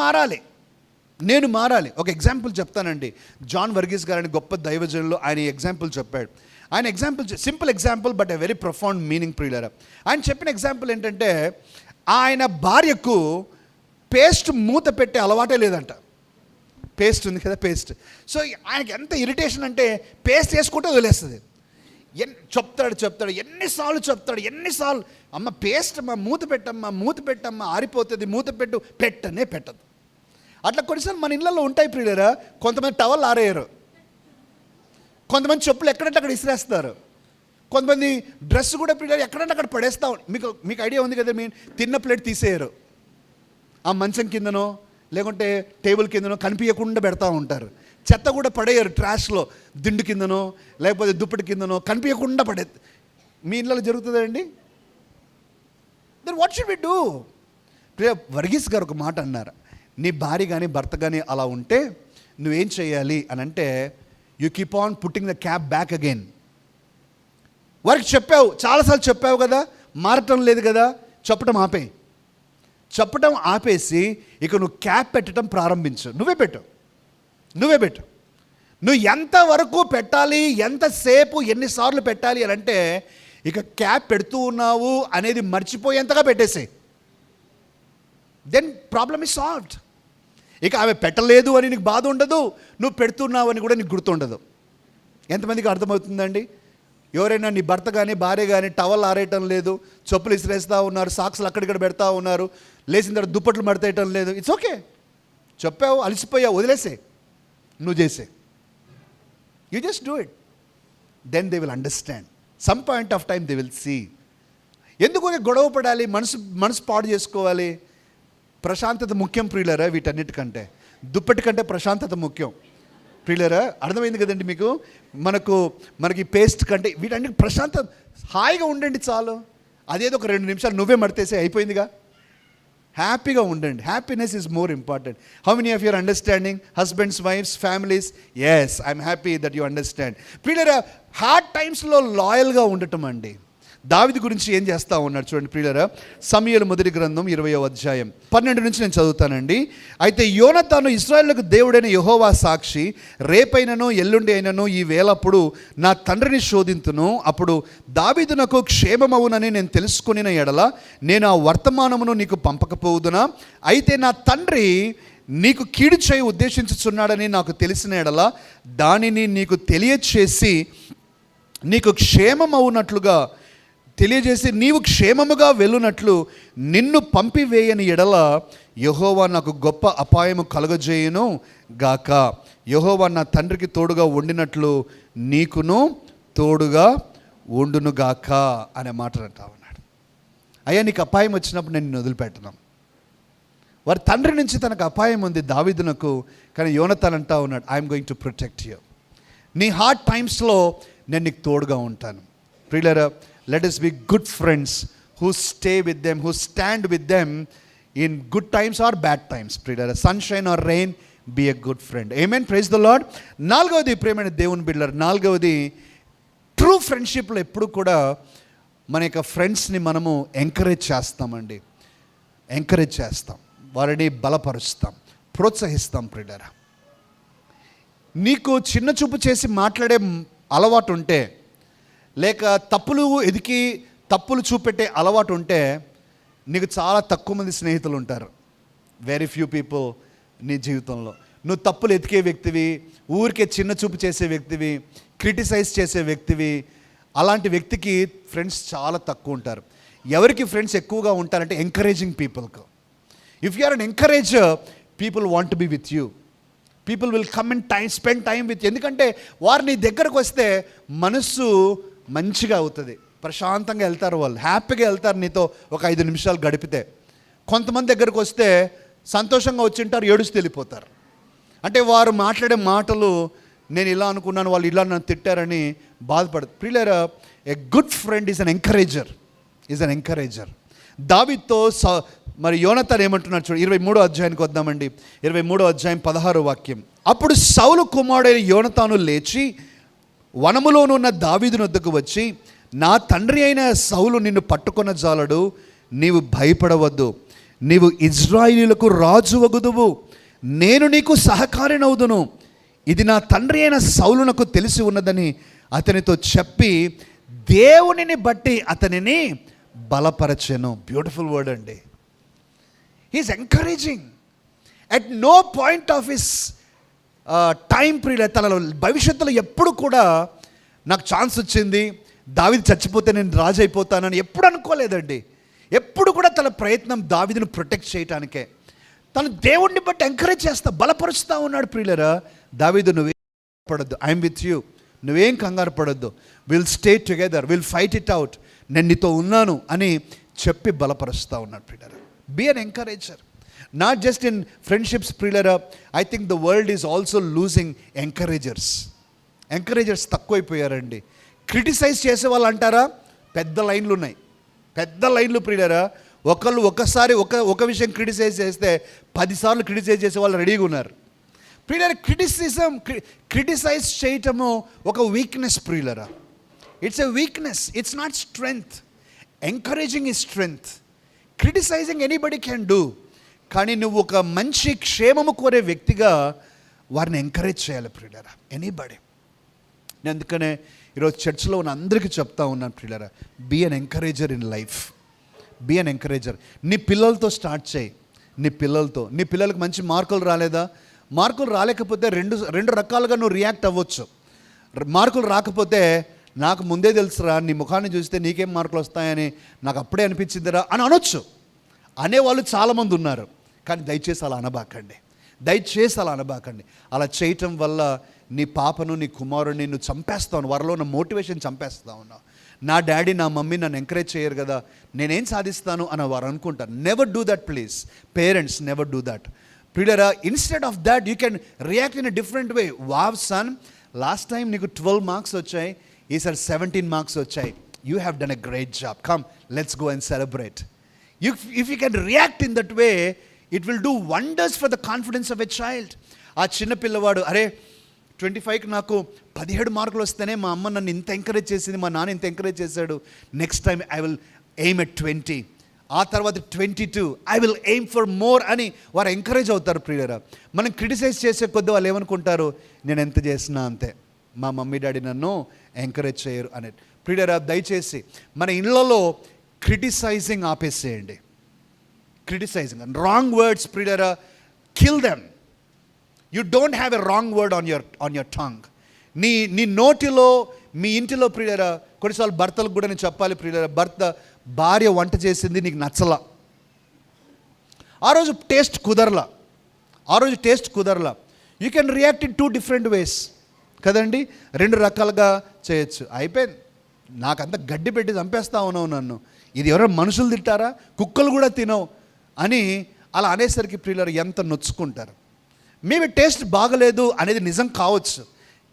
మారాలి. ఒక ఎగ్జాంపుల్ చెప్తానండి. జాన్ వర్గీస్ గారని గొప్ప దైవజనులు, ఆయన ఎగ్జాంపుల్ చెప్పాడు. ఆయన example simple example but a very profound meaning ప్రియులారా. ఆయన చెప్పిన ఎగ్జాంపుల్ ఏంటంటే, ఆయన భార్యకు పేస్ట్ మూత పెట్టే అలవాటే లేదంట. పేస్ట్ ఉంది కదా, పేస్ట్. సో ఆయనకి ఎంత ఇరిటేషన్ అంటే పేస్ట్ వేసుకుంటే వదిలేస్తుంది. చెప్తాడు ఎన్నిసార్లు, అమ్మ పేస్ట్ అమ్మ మూత పెట్టమ్మా ఆరిపోతుంది, పెట్టదు. అట్లా కొన్నిసార్లు మన ఇళ్ళల్లో ఉంటాయి ప్రియులారా. కొంతమంది టవల్ ఆరేయరు, కొంతమంది చెప్పులు ఎక్కడంటే అక్కడ ఇసిరేస్తారు, కొంతమంది డ్రెస్ కూడా ప్రియులారా ఎక్కడంటే అక్కడ పడేస్తా. మీకు ఐడియా ఉంది కదా, మీ తిన్న ప్లేట్ తీసేయరు, ఆ మంచం కిందనో లేకుంటే టేబుల్ కిందనో కనిపించకుండా పెడతా ఉంటారు. చెత్త కూడా పడేయరు ట్రాష్లో, దిండు కిందనో లేకపోతే దుప్పటి కిందనో కనిపించకుండా మీ ఇళ్ళలో జరుగుతుందండి. Then what should we do? Varghese గారు ఒక మాట అన్నారు, నీ భార్య కానీ భర్త కానీ అలా ఉంటే నువ్వేం చేయాలి అని అంటే, you keep on putting the cap back again. వారికి చెప్పావు, చాలాసార్లు చెప్పావు కదా, మారటం లేదు కదా, చెప్పటం ఆపేసి ఇక నువ్వు క్యాప్ పెట్టడం ప్రారంభించు. నువ్వే పెట్టు. నువ్వు ఎంతవరకు పెట్టాలి, ఎంతసేపు, ఎన్నిసార్లు పెట్టాలి అని అంటే, ఇక క్యాప్ పెడుతూ ఉన్నావు అనేది మర్చిపోయేంతగా పెట్టేసే, దెన్ ప్రాబ్లమ్ ఇస్ సాల్వ్డ్. ఇక ఆమె పెట్టలేదు అని నీకు బాధ ఉండదు, నువ్వు పెడుతున్నావు అని కూడా నీకు గుర్తుండదు. ఎంతమందికి అర్థమవుతుందండి? ఎవరైనా నీ భర్త కానీ భార్య కానీ టవల్ ఆరేయటం లేదు, చెప్పులు ఇసిరేస్తూ ఉన్నారు, సాక్స్లు అక్కడిక్కడ పెడతా ఉన్నారు, లేచిన తర్వాత దుప్పట్లు మడతేయటం లేదు, ఇట్స్ ఓకే. చెప్పావు, అలసిపోయావు, వదిలేసే, నువ్వు చేసే. You just do it, then they will understand. Some point of time they will see. ఎందుకు గొడవ పడాలి, మనసు పాడు చేసుకోవాలి? ప్రశాంతత ముఖ్యం ప్రియులరా, వీటన్నిటికంటే దుప్పటి కంటే ప్రశాంతత ముఖ్యం ప్రియులరా. అర్థమైంది కదండి మీకు? మనకి పేస్ట్ కంటే వీటన్నిటి ప్రశాంతత, హాయిగా ఉండండి చాలు. అదేదో ఒక 2 నిమిషాలు నువ్వే మడతేసే, అయిపోయిందిగా. హ్యాపీగా ఉండండి. Happiness is more important. How many of your understanding? Husbands, wives, families? Yes, I'm happy that you understand. ప్రియులరా, హార్డ్ టైమ్స్లో లాయల్గా ఉండటం అండి. దావీదు గురించి ఏం చేస్తూ ఉన్నాడు చూడండి ప్రియులరా. సమూయేలు మొదటి గ్రంథం 20వ అధ్యాయం 12 నుంచి నేను చదువుతానండి. అయితే యోనతాను, ఇశ్రాయేలుకు దేవుడైన యెహోవా సాక్షి, రేపైనను ఎల్లుండి అయినను ఈ వేళప్పుడు నా తండ్రిని శోధింతును, అప్పుడు దావీదు నాకు క్షేమమవునని నేను తెలుసుకొనిన ఎడల నేను ఆ వర్తమానమును నీకు పంపకపోవుదునా? అయితే నా తండ్రి నీకు కీడు చేయి ఉద్దేశించుచున్నాడని నాకు తెలిసిన ఎడల దానిని నీకు తెలియచేసి నీకు క్షేమమవునట్లుగా తెలియజేసి నీవు క్షేమముగా వెళ్ళునట్లు నిన్ను పంపివేయని ఎడల యెహోవా నాకు గొప్ప అపాయము కలుగజేయును గాక. యెహోవా నా తండ్రికి తోడుగా ఉండినట్లు నీకును తోడుగా ఉండును గాక అనే మాట అంటా ఉన్నాడు. అయ్యా, నీకు అపాయం వచ్చినప్పుడు నేను నిన్ను వదిలిపెట్టను. వారి తండ్రి నుంచి తనకు అపాయం ఉంది దావీదునకు, కానీ యోనతాన్ అంటా ఉన్నాడు, I'm going to protect you. నీ హార్డ్ టైమ్స్లో నేను నీకు తోడుగా ఉంటాను. ప్రియులారా, let us be good friends who stay with them, who stand with them in good times or bad times. ప్రియులారా, sunshine or rain, be a good friend. Amen, praise the Lord. 4వది ప్రియమైన దేవుని బిడ్డలారా, 4వది ట్రూ ఫ్రెండ్షిప్లో ఎప్పుడు కూడా మన యొక్క ఫ్రెండ్స్ని మనము ఎంకరేజ్ చేస్తామండి. ఎంకరేజ్ చేస్తాం, వారిని బలపరుస్తాం, ప్రోత్సహిస్తాం. ప్రియులారా, నీకు చిన్న చూపు చేసి మాట్లాడే అలవాటు ఉంటే, లేక తప్పులు చూపెట్టే అలవాటు ఉంటే, నీకు చాలా తక్కువ మంది స్నేహితులు ఉంటారు. వెరీ ఫ్యూ పీపుల్ నీ జీవితంలో. నువ్వు తప్పులు ఎతికే వ్యక్తివి, ఊరికే చిన్న చూపు చేసే వ్యక్తివి, క్రిటిసైజ్ చేసే వ్యక్తివి, అలాంటి వ్యక్తికి ఫ్రెండ్స్ చాలా తక్కువ ఉంటారు. ఎవరికి ఫ్రెండ్స్ ఎక్కువగా ఉంటారంటే ఎంకరేజింగ్ పీపుల్కు. If you are an encourager, people want to be with you. People will come and spend time with. ఎందుకంటే వారు నీ దగ్గరకు వస్తే మనస్సు మంచిగా అవుతుంది, ప్రశాంతంగా వెళ్తారు, వాళ్ళు హ్యాపీగా వెళ్తారు నీతో ఒక 5 నిమిషాలు గడిపితే. కొంతమంది దగ్గరకు వస్తే సంతోషంగా వచ్చింటారు, ఏడుస్తూ వెళ్ళిపోతారు. అంటే వారు మాట్లాడే మాటలు, నేను ఇలా అనుకున్నాను, వాళ్ళు ఇలా నన్ను తిట్టారని బాధపడదు. ప్రియులారా, a good friend is an ఎంకరేజర్. దావీదుతో మరి యోనతాన్ ఏమంటున్నాడు చూడు, 23వ అధ్యాయానికి వద్దామండి. 23వ అధ్యాయం 16వ వాక్యం. అప్పుడు సౌలు కుమారుడైన యోనతాను లేచి వనములోనున్న దావీదు వద్దకు వచ్చి, నా తండ్రి అయిన సౌలు నిన్ను పట్టుకొన జాలడు, నీవు భయపడవద్దు, నీవు ఇజ్రాయేలులకు రాజు వగుదువు, నేను నీకు సహకారినవుదును, ఇది నా తండ్రి అయిన సౌలునకు తెలిసి ఉన్నదని అతనితో చెప్పి దేవునిని బట్టి అతనిని బలపరచెను. బ్యూటిఫుల్ వర్డ్ అండి. He's encouraging at no point of his time period. తన భవిష్యత్తులో ఎప్పుడు కూడా నాకు ఛాన్స్ వచ్చింది, దావీదు చచ్చిపోతే నేను రాజు అయిపోతానని ఎప్పుడు అనుకోలేదండి. ఎప్పుడు కూడా తన ప్రయత్నం దావీదును ప్రొటెక్ట్ చేయడానికే. తను దేవుణ్ణి బట్టి ఎంకరేజ్ చేస్తా, బలపరుస్తూ ఉన్నాడు. ప్రియులరా, దావీదు నువ్వేం పడద్దు, ఐఎమ్ విత్ యూ, నువ్వేం కంగారు పడద్దు, will stay together, will fight it out, నేను నీతో ఉన్నాను అని చెప్పి బలపరుస్తూ ఉన్నాడు. ప్రియులరా, be an encourager. Not just in friendships ప్రియులరా, I think the world is also losing encouragers తక్కువైపోయారండి. క్రిటిసైజ్ చేసే వాళ్ళు అంటారా, పెద్ద లైన్లు ఉన్నాయి, పెద్ద లైన్లు ప్రియులరా. ఒకసారి ఒక విషయం క్రిటిసైజ్ చేస్తే 10 సార్లు క్రిటిసైజ్ చేసే వాళ్ళు రెడీగా ఉన్నారు. ప్రియులరా, క్రిటిసైజ్ చేయటము ఒక వీక్నెస్ ప్రియులరా. It's a weakness, it's not strength. Encouraging is strength. Criticizing anybody can do. కానీ నువ్వు ఒక మంచి క్షేమము కోరే వ్యక్తిగా వారిని ఎంకరేజ్ చేయాలి ప్రియులరా, ఎనీబడి. అందుకనే ఈరోజు చర్చ్లో ఉన్న అందరికీ చెప్తా ఉన్నాను ప్రియులారా, be an encourager in life. Be an encourager. నీ పిల్లలతో స్టార్ట్ చేయి. నీ పిల్లలకు మంచి మార్కులు రాలేదా? మార్కులు రాలేకపోతే రెండు రకాలుగా నువ్వు రియాక్ట్ అవ్వచ్చు. మార్కులు రాకపోతే నాకు ముందే తెలుసురా, నీ ముఖాన్ని చూస్తే నీకేం మార్కులు వస్తాయని నాకు అప్పుడే అనిపించిందిరా అని అనొచ్చు. అనేవాళ్ళు చాలామంది ఉన్నారు. కానీ దయచేసి అలా అనబాకండి. అలా చేయటం వల్ల నీ పాపను, నీ కుమారుని నువ్వు చంపేస్తావు. వారిలో ఉన్న మోటివేషన్ చంపేస్తా ఉన్నావు. నా డాడీ, నా మమ్మీ నన్ను ఎంకరేజ్ చేయరు కదా, నేనేం సాధిస్తాను అని వారు అనుకుంటారు. Never do that please. Parents, never do that. ప్రియులారా, instead of that you can react in a different way. Wow son, last time నీకు 12 మార్క్స్ వచ్చాయి, ఈసారి 17 మార్క్స్ వచ్చాయి. You have done a great job. Come, let's go and celebrate. If you can react in that way, it will do wonders for the confidence of a child. ఆ చిన్న పిల్లవాడు, అరే 25కి నాకు 17 మార్కులు వస్తేనే మా అమ్మ నన్ను ఇంత ఎంకరేజ్ చేసింది, మా నాన్న ఇంత ఎంకరేజ్ చేశాడు, next time I will aim at 20, ఆ తర్వాత 22, I will aim for more అని వారు ఎంకరేజ్ అవుతారు. ప్రియులారా, మనం క్రిటిసైజ్ చేసే కొద్దీ వాళ్ళు ఏమనుకుంటారు, నేను ఎంత చేసినా అంతే, మా మమ్మీ డాడీ నన్ను ఎంకరేజ్ చేయరు అని. ప్రియులారా, దయచేసి మన ఇళ్ళలో క్రిటిసైజింగ్ ఆపేసేయండి. క్రిటిసైజింగ్, రాంగ్ వర్డ్స్ ప్రియులారా, kill them. You don't have a wrong word on your tongue. నీ నోటిలో, మీ ఇంటిలో ప్రియులారా, కొన్నిసార్లు భర్తలకు కూడా నేను చెప్పాలి ప్రియులారా, భార్య వంట చేసింది నీకు నచ్చలా, ఆ రోజు టేస్ట్ కుదరలా, you can react in 2 different ways కదండి. 2 రకాలుగా చేయొచ్చు. అయిపోయింది, నాకంతా గడ్డి పెట్టి చంపేస్తా ఉన్నావు నన్ను, ఇది ఎవరైనా మనుషులు తింటారా, కుక్కలు కూడా తినవు అని అలా అనేసరికి ప్రియులారా ఎంత నొచ్చుకుంటారు. మేబీ టేస్ట్ బాగలేదు అనేది నిజం కావచ్చు,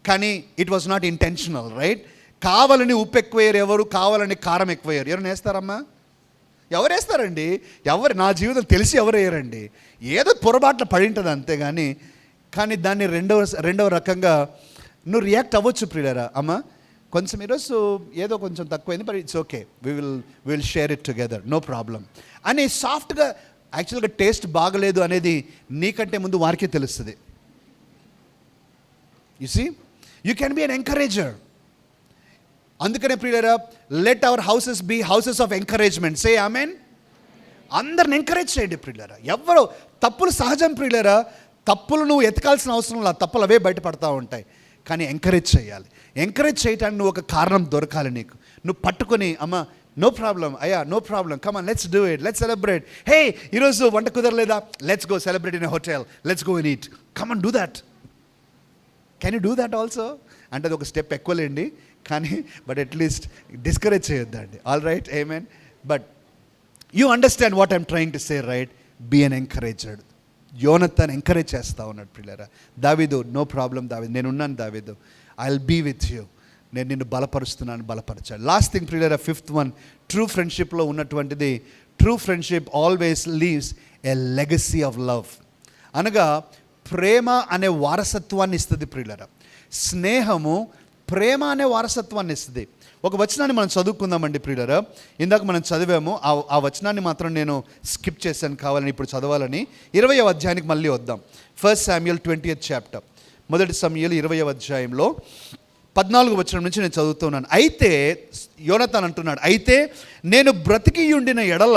కానీ it was not intentional, right? కావాలని ఉప్పు ఎక్కువయ్యారు ఎవరు, కావాలని కారం ఎక్కువయ్యారు ఎవరు వేస్తారమ్మా? ఎవరు వేస్తారండి? నా జీవితం తెలిసి ఎవరు వేయరండి. ఏదో పొరపాట్లు పడి ఉంటుంది అంతేగాని. కానీ దాన్ని రెండవ రకంగా నువ్వు రియాక్ట్ అవ్వచ్చు ప్రియులారా. అమ్మా కొంచెం ఈరోజు ఏదో కొంచెం తక్కువైంది, but it's okay, will share it together, no problem అని సాఫ్ట్గా. యాక్చువల్గా టేస్ట్ బాగలేదు అనేది నీకంటే ముందు వారికే తెలుస్తుంది. You see, you can be an encourager. అందుకనే ప్రియులారా, let our houses be houses of encouragement. Say amen. అందరిని ఎంకరేజ్ చేయండి ప్రియులారా. ఎవరు తప్పులు సహజం ప్రియులారా, తప్పులు నువ్వు ఎతకాల్సిన అవసరం లేదు, తప్పులు అవే బయటపడతా ఉంటాయి. కానీ ఎంకరేజ్ చేయాలి. ఎంకరేజ్ చేయటానికి నువ్వు ఒక కారణం దొరకాలి నీకు. నువ్వు పట్టుకొని, అమ్మ నో ప్రాబ్లం, అయ్యా no problem, come on let's do it, let's celebrate. Hey ఈరోజు వంట కుదరలేదా, let's go celebrate in a hotel, let's go and eat, come on do that. Can you do that also? అంటే అది ఒక step ఎక్కువలేండి, కానీ but at least discourage చేయొద్దండి. All right, amen. But you understand what I'm trying to say, right? Be an encourager. యోనతాన్ encourage చేస్తూ ఉన్నాడు ప్రియులారా. దావీదు, నో ప్రాబ్లం దావీదు, నేనున్నాను దావీదు, I will be with you, నేను నిన్ను బలపరుచాడు. లాస్ట్ థింగ్ ప్రియులారా, 5th one, ట్రూ ఫ్రెండ్షిప్లో ఉన్నటువంటిది, true friendship always leaves a legacy of love. అనగా ప్రేమ అనే వారసత్వాన్ని ఇస్తుంది ప్రియులారా. స్నేహము ప్రేమ అనే వారసత్వాన్ని ఇస్తుంది. ఒక వచనాన్ని మనం చదువుకుందామండి ప్రియులారా. ఇందాక మనం చదివాము, ఆ వచనాన్ని మాత్రం నేను స్కిప్ చేశాను కావాలని ఇప్పుడు చదవాలని. 20వ అధ్యాయానికి మళ్ళీ వద్దాం. 1 Samuel 20th chapter, 1 సమూయేలు 20వ అధ్యాయంలో 14వ వచనం నుంచి నేను చదువుతున్నాను. అయితే యోనతాన్ అంటున్నాడు, అయితే నేను బ్రతికి ఉండిన ఎడల,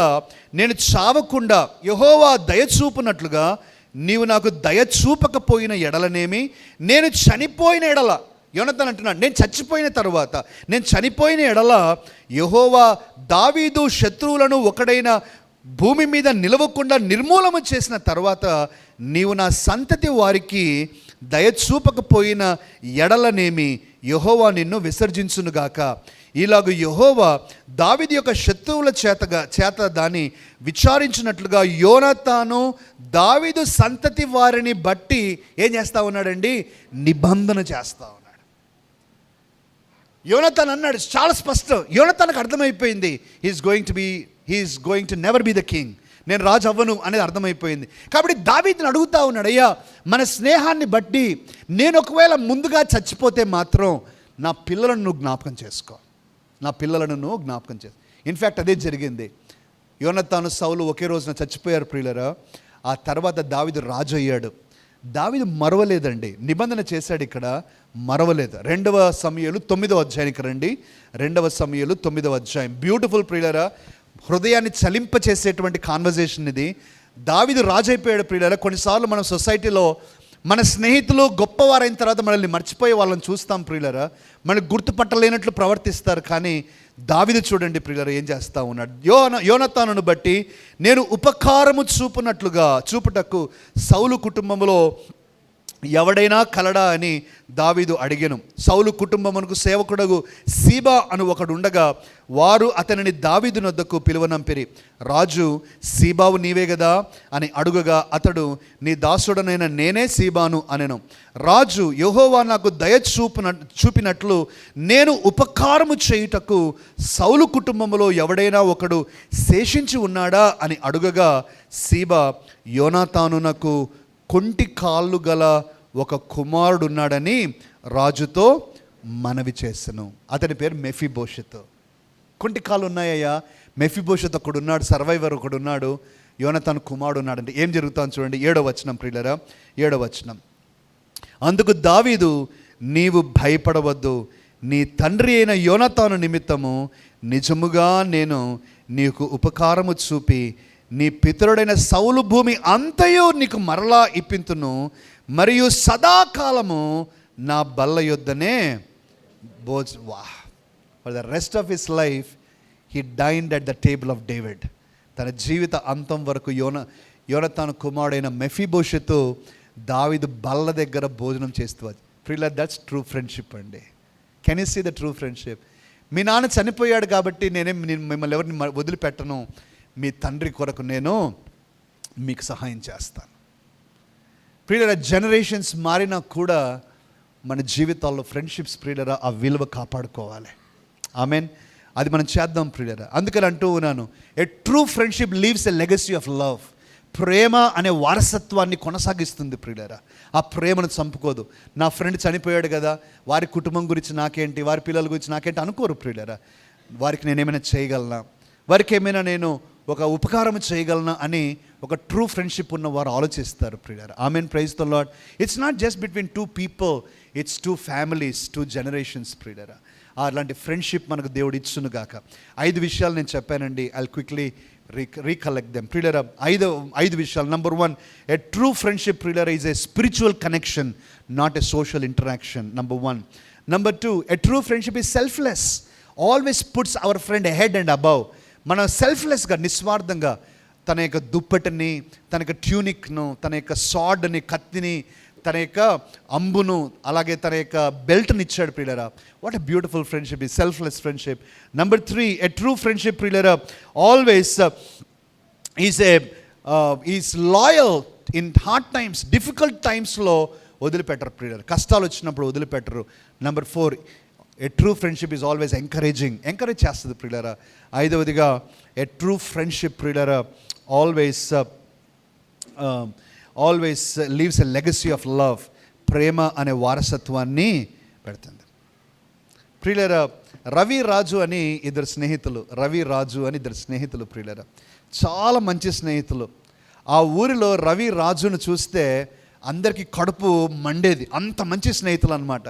నేను చావకుండా యెహోవా దయచూపునట్లుగా నీవు నాకు దయచూపకపోయిన ఎడలనేమి, నేను చనిపోయిన ఎడల, యోనతాన్ అంటున్నాడు, నేను చచ్చిపోయిన తరువాత, నేను చనిపోయిన ఎడల యెహోవా దావీదు శత్రువులను ఒకడైన భూమి మీద నిలవకుండా నిర్మూలన చేసిన తర్వాత నీవు నా సంతతి వారికి దయచూపకపోయిన ఎడలనేమి, యెహోవా నిన్ను విసర్జించునుగాక. ఇలాగ యెహోవా దావీదు యొక్క శత్రువుల చేత దాన్ని విచారించినట్లుగా యోనతాను దావీదు సంతతి వారిని బట్టి ఏం చేస్తా ఉన్నాడండి? నిబంధన చేస్తా ఉన్నాడు. యోనతాన్ అన్నాడు చాలా స్పష్టం. యోనతాన్కి అర్థమైపోయింది, he's going to never be the king, నేను రాజు అవ్వను అనేది అర్థమైపోయింది. కాబట్టి దావీదుని అడుగుతా ఉన్నాడు, అయ్యా మన స్నేహాన్ని బట్టి నేను ఒకవేళ ముందుగా చచ్చిపోతే మాత్రం నా పిల్లలను నువ్వు జ్ఞాపకం చేసుకో, నా పిల్లలను నువ్వు జ్ఞాపకం చేసుకో. ఇన్ఫ్యాక్ట్ అదే జరిగింది. యోనతాను సౌలు ఒకే రోజున చచ్చిపోయారు ప్రియులరా. ఆ తర్వాత దావీదు రాజు అయ్యాడు. దావీదు మరవలేదండి, నిబంధన చేశాడు ఇక్కడ, మరవలేదు. 2 సమూయేలు 9వ అధ్యాయానికి రండి. 2 సమూయేలు 9వ అధ్యాయం. బ్యూటిఫుల్ ప్రియులారా, హృదయాన్ని చలింపచేసేటువంటి కాన్వర్జేషన్ ఇది. దావీదు రాజు అయిపోయాడు ప్రియులారా. కొన్నిసార్లు మనం సొసైటీలో మన స్నేహితులు గొప్పవారైన తర్వాత మనల్ని మర్చిపోయే వాళ్ళని చూస్తాం ప్రియులారా, మనల్ని గుర్తుపట్టలేనట్లు ప్రవర్తిస్తారు. కానీ దావీదు చూడండి ప్రియులారా ఏం చేస్తూ ఉన్నాడు. యోనతానును బట్టి నేను ఉపకారము చూపుటకు సౌలు కుటుంబంలో ఎవడైనా కలడా అని దావీదు అడిగెను. సౌలు కుటుంబమునకు సేవకుడగు సీబా అను ఒకడు ఉండగా వారు అతనిని దావీదు నొద్దకు పిలువనంపిరి. రాజు, సీబావు నీవే గదా అని అడుగగా అతడు, నీ దాసుడనైన నేనే సీబాను అనెను. రాజు, యెహోవా నాకు దయ చూపినట్లు నేను ఉపకారము చేయుటకు సౌలు కుటుంబంలో ఎవడైనా ఒకడు శేషించి ఉన్నాడా అని అడుగగా సీబా, యోనాతానునకు కొంటి కాళ్ళు గల ఒక కుమారుడు ఉన్నాడని రాజుతో మనవి చేసెను. అతని పేరు మెఫీబోషెత్. కొంటి కాళ్ళు ఉన్నాయ్యా, మెఫీబోషెత్ ఒకడున్నాడు, సర్వైవర్ ఒకడున్నాడు, యోనతాను కుమారుడు ఉన్నాడంటే ఏం జరుగుతుందో చూడండి. 7వ వచనం ప్రియులరా, 7వ వచనం. అందుకు దావీదు, నీవు భయపడవద్దు, నీ తండ్రి అయిన యోనతాను నిమిత్తము నిజముగా నేను నీకు ఉపకారము చూపి నీ పితరుడైన సౌలు భూమి అంతయు నీకు మరలా ఇప్పింతును, మరియు సదాకాలము నా బల్ల యొద్దనే for the rest of his life he dined at the table of David. తన జీవిత అంతం వరకు యోనతాను కుమారుడైన మెఫీబోషెతు దావీదు బల్ల దగ్గర భోజనం చేస్తూ. ప్రియులారా, దట్స్ ట్రూ ఫ్రెండ్షిప్ అండి. Can you see the true friendship? మీ నాన్న చనిపోయాడు కాబట్టి నేను మిమ్మల్ని ఎవరిని వదిలిపెట్టను, మీ తండ్రి కొరకు నేను మీకు సహాయం చేస్తాను. ప్రియులరా, జనరేషన్స్ మారినా కూడా మన జీవితాల్లో ఫ్రెండ్షిప్స్ ప్రియులరా ఆ విలువ కాపాడుకోవాలి. ఆమెన్. అది మనం చేద్దాం ప్రియులరా. అందుకని అంటూ ఉన్నాను, a true friendship leaves a legacy of love. ప్రేమ అనే వారసత్వాన్ని కొనసాగిస్తుంది ప్రియులరా. ఆ ప్రేమను చంపుకోదు. నా ఫ్రెండ్ చనిపోయాడు కదా, వారి కుటుంబం గురించి నాకేంటి, వారి పిల్లల గురించి నాకేంటి అనుకోరు ప్రియులరా. వారికి నేనేమైనా చేయగలనా, వారికి ఏమైనా నేను ఒక ఉపకారం చేయగలనా అని ఒక ట్రూ ఫ్రెండ్షిప్ ఉన్న వారు ఆలోచిస్తారు ప్రియులారా. Amen. Praise the Lord. It's not just between 2 people, it's 2 families, 2 generations ప్రియులారా. అలాంటి ఫ్రెండ్షిప్ మనకు దేవుడు ఇచ్చును గాక. 5 విషయాలు నేను చెప్పానండి. ఐల్ క్విక్లీ రీకలెక్ట్ దెమ్ ప్రియులారా. 5 విషయాలు. నంబర్ 1, ఏ ట్రూ ఫ్రెండ్షిప్ ప్రియులారా is a spiritual connection, not a social interaction. Number 1. Number 2, A true friendship is selfless, always puts our friend head and above. మనం సెల్ఫ్లెస్గా, నిస్వార్థంగా తన యొక్క దుప్పటిని, తన యొక్క ట్యూనిక్ను, తన యొక్క సార్డ్ని, కత్తిని, తన యొక్క అంబును, అలాగే తన యొక్క బెల్ట్ని ఇచ్చాడు ప్రియులరా. వాట్ ఎ బ్యూటిఫుల్ ఫ్రెండ్షిప్ ఈ selfless friendship. Number 3, a true friendship ప్రియులరా always is loyal in hard times, difficult టైమ్స్లో వదిలిపెట్టరు ప్రియులరా. కష్టాలు వచ్చినప్పుడు వదిలిపెట్టరు. Number 4, a true friendship is always encourage చేస్తుంది ప్రియులరా. 5వదిగా, ఏ ట్రూ ఫ్రెండ్షిప్ ప్రియులరా always leaves a legacy of love. ప్రేమ అనే వారసత్వాన్ని పెడుతుంది ప్రియులరా. రవి రాజు అని ఇద్దరు స్నేహితులు ప్రియులరా, చాలా మంచి స్నేహితులు. ఆ ఊరిలో రవి రాజును చూస్తే అందరికీ కడుపు మండేది, అంత మంచి స్నేహితులు అన్నమాట.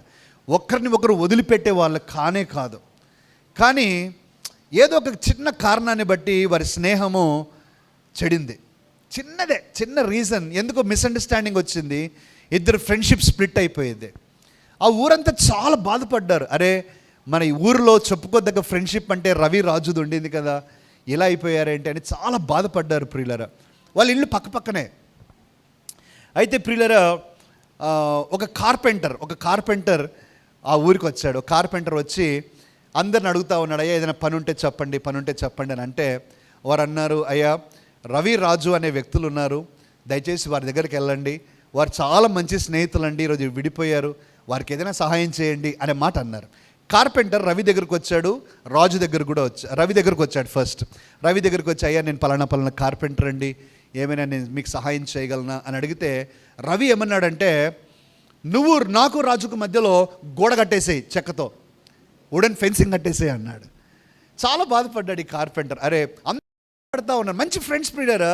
ఒకరిని ఒకరు వదిలిపెట్టే వాళ్ళు కాదు. కానీ ఏదో ఒక చిన్న కారణాన్ని బట్టి వారి స్నేహము చెడింది. చిన్న రీజన్, ఎందుకో మిస్అండర్స్టాండింగ్ వచ్చింది, ఇద్దరు ఫ్రెండ్షిప్ స్ప్లిట్ అయిపోయేది. ఆ ఊరంతా చాలా బాధపడ్డారు. అరే, మన ఈ ఊరిలో చెప్పుకోదగ్గ ఫ్రెండ్షిప్ అంటే రవి రాజుది ఉండింది కదా, ఇలా అయిపోయారేంటి అని చాలా బాధపడ్డారు ప్రియులరా. వాళ్ళ ఇల్లు పక్కనే. అయితే ప్రియులరా, ఒక కార్పెంటర్ ఆ ఊరికి వచ్చాడు. కార్పెంటర్ వచ్చి అందరిని అడుగుతూ ఉన్నాడు, అయ్యా ఏదైనా పని ఉంటే చెప్పండి అని అంటే, వారు అన్నారు, అయ్యా రవి రాజు అనే వ్యక్తులు ఉన్నారు, దయచేసి వారి దగ్గరికి వెళ్ళండి, వారు చాలా మంచి స్నేహితులండి, ఈరోజు విడిపోయారు, వారికి ఏదైనా సహాయం చేయండి అనే మాట అన్నారు. కార్పెంటర్ రవి దగ్గరకు వచ్చాడు, రవి దగ్గరకు వచ్చాడు. ఫస్ట్ రవి దగ్గరకు వచ్చి, అయ్యా నేను పలానా కార్పెంటర్ అండి, ఏమైనా నేను మీకు సహాయం చేయగలనా అని అడిగితే, రవి ఏమన్నాడంటే, నువ్వు నాకు రాజుకు మధ్యలో గోడ కట్టేసేయి, చెక్కతో వుడెన్ ఫెన్సింగ్ కట్టేసేయి అన్నాడు. చాలా బాధపడ్డాడు ఈ కార్పెంటర్. అరే, అందరూ పడతా ఉన్నారు, మంచి ఫ్రెండ్స్ ప్రియులరా,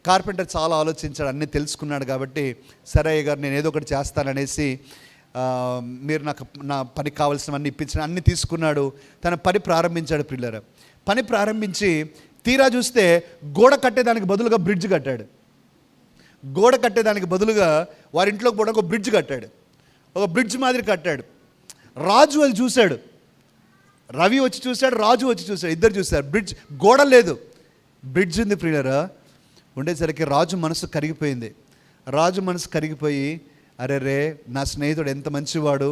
కార్పెంటర్ చాలా ఆలోచించాడు, అన్నీ తెలుసుకున్నాడు కాబట్టి, సరే అయ్య గారు నేను ఏదో ఒకటి చేస్తాననేసి మీరు నా పనికి కావాల్సినవన్నీ ఇప్పించిన అన్నీ తీసుకున్నాడు. తన పని ప్రారంభించాడు ప్రియులారా. పని ప్రారంభించి తీరా చూస్తే గోడ కట్టేదానికి బదులుగా బ్రిడ్జ్ కట్టాడు. గోడ కట్టేదానికి బదులుగా వారి ఇంట్లోకి పోవడానికి ఒక బ్రిడ్జ్ కట్టాడు. ఒక బ్రిడ్జ్ మాదిరి కట్టాడు. రాజు అది చూశాడు. రవి వచ్చి చూశాడు, రాజు వచ్చి చూశాడు, ఇద్దరు చూశారు. బ్రిడ్జ్, గోడ లేదు, బ్రిడ్జ్ ఉంది ప్రియులారా. ఉండేసరికి రాజు మనసు కరిగిపోయింది. రాజు మనసు కరిగిపోయి, అరే రే, నా స్నేహితుడు ఎంత మంచివాడు,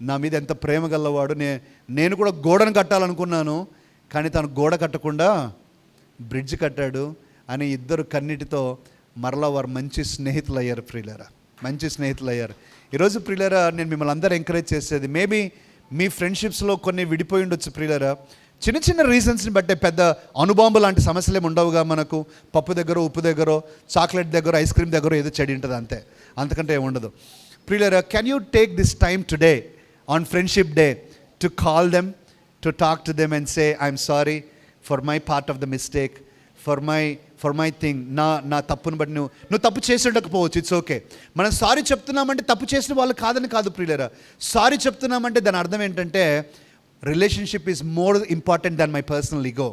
నా మీద ఎంత ప్రేమ గల్లవాడు, నేను కూడా గోడను కట్టాలనుకున్నాను, కానీ తను గోడ కట్టకుండా బ్రిడ్జ్ కట్టాడు అని ఇద్దరు కన్నిటితో మరలా వారు మంచి స్నేహితులు అయ్యారు ప్రియులారా. మంచి స్నేహితులు అయ్యారు. ఈరోజు ప్రియులారా, నేను మిమ్మల్ని అందరూ ఎంకరేజ్ చేసేది, మేబీ మీ ఫ్రెండ్షిప్స్లో కొన్ని విడిపోయి ఉండొచ్చు ప్రియులారా. చిన్న చిన్న రీజన్స్ని బట్టే, పెద్ద అణుబాంబు లాంటి సమస్యలు ఉండవుగా మనకు. పప్పు దగ్గర, ఉప్పు దగ్గర, చాక్లెట్ దగ్గర, ఐస్ క్రీమ్ దగ్గర ఏదో చెడి ఉంటుంది అంతే, అంతకంటే ఏముండదు ప్రియులారా. Can you take this time today on friendship day to call them, to talk to them and say I'm sorry for my part of the mistake, for my thing. నా తప్పును బట్టి నువ్వు తప్పు చేసి ఉండకపోవచ్చు, ఇట్స్ ఓకే. మనం sorry చెప్తున్నామంటే తప్పు చేసిన వాళ్ళు కాదని కాదు ప్రియులారా. సారీ చెప్తున్నామంటే దాని అర్థం ఏంటంటే, relationship is more important than my personal ego.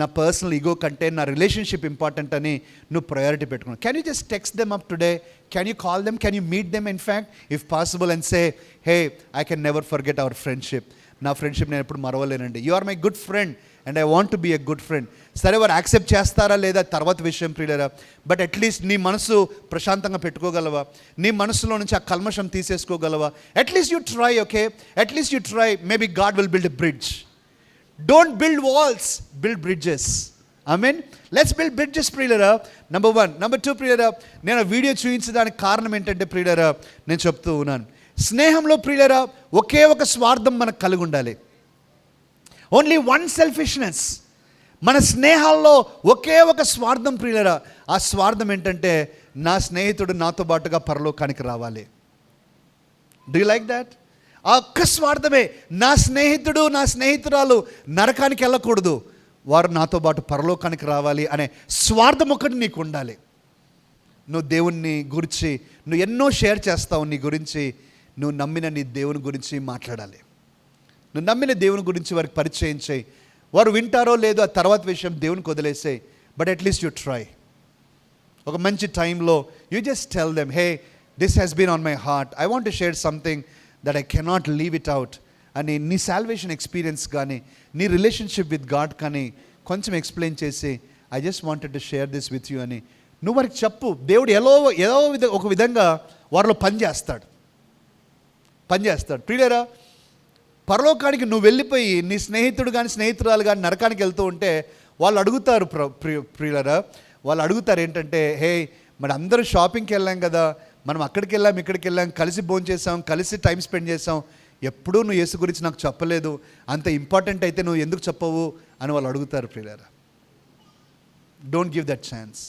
నా పర్సనల్ ఈగో కంటే నా రిలేషన్షిప్ ఇంపార్టెంట్ అని నువ్వు ప్రయారిటీ పెట్టుకున్నావు. Can you just text them up today, can you call them, can you meet them in fact if possible and say, hey, I can never forget our friendship. నా friendship నేను ఎప్పుడు మరవలేనండి. You are my good friend and I want to be a good friend. సరే, వారు accept చేస్తారా లేదా తర్వాత విషయం ప్రియులారా. బట్ అట్లీస్ట్ నీ మనసు ప్రశాంతంగా పెట్టుకోగలవా? నీ మనసులో నుంచి ఆ కల్మషం తీసేసుకోగలవా? At least you try, okay, at least you try. Maybe God will build a bridge. Don't build walls, build bridges. I mean, let's build bridges ప్రియులారా. నెంబర్ 1. నెంబర్ 2 ప్రియులారా, నేను ఆ వీడియో చూపించడానికి కారణం ఏంటంటే ప్రియులారా, నేను చెప్తూ ఉన్నాను, స్నేహంలో ప్రియులారా ఒకే ఒక స్వార్థం మనకు కలిగి ఉండాలి. Only one selfishness. మన స్నేహాల్లో ఒకే ఒక స్వార్థం ప్రియులారా. ఆ స్వార్థం ఏంటంటే, నా స్నేహితుడు నాతో పాటుగా పరలోకానికి రావాలి. Do you like that? ఆ ఒక్క స్వార్థమే. నా స్నేహితుడు, నా స్నేహితురాలు నరకానికి వెళ్ళకూడదు, వారు నాతో పాటు పరలోకానికి రావాలి అనే స్వార్థం ఒకటి నీకు ఉండాలి. నువ్వు దేవుని గురించి నువ్వు ఎన్నో షేర్ చేస్తావు. నీ గురించి, నువ్వు నమ్మిన నీ దేవుని గురించి మాట్లాడాలి. నువ్వు నమ్మిన దేవుని గురించి వారికి పరిచయం చేయి. వారు వింటారో లేదో ఆ తర్వాత విషయం దేవునికి వదిలేసాయి. But at least you try. ఒక మంచి టైంలో you just tell them, hey, this has been on my heart, I want to share something that I cannot leave it out అని నీ సాల్వేషన్ ఎక్స్పీరియన్స్ కానీ, నీ రిలేషన్షిప్ విత్ గాడ్ కానీ కొంచెం explain చేసి, I just wanted to share this with you అని నువ్వు వారికి చెప్పు. దేవుడు ఒక విధంగా వారిలో పనిచేస్తాడు. ప్రియులారా, పరలోకానికి నువ్వు వెళ్ళిపోయి నీ స్నేహితుడు కానీ స్నేహితురాలు కానీ నరకానికి వెళ్తూ ఉంటే వాళ్ళు అడుగుతారు ప్రియులారా, వాళ్ళు అడుగుతారు ఏంటంటే, హే, మరి అందరూ షాపింగ్కి వెళ్ళాం కదా, మనం అక్కడికి వెళ్ళాం, ఇక్కడికి వెళ్ళాం, కలిసి భోజనం చేసాం, కలిసి టైం స్పెండ్ చేసాం, ఎప్పుడూ నువ్వు యేసు గురించి నాకు చెప్పలేదు, అంత ఇంపార్టెంట్ అయితే నువ్వు ఎందుకు చెప్పవు అని వాళ్ళు అడుగుతారు ప్రియులారా. Don't give that chance.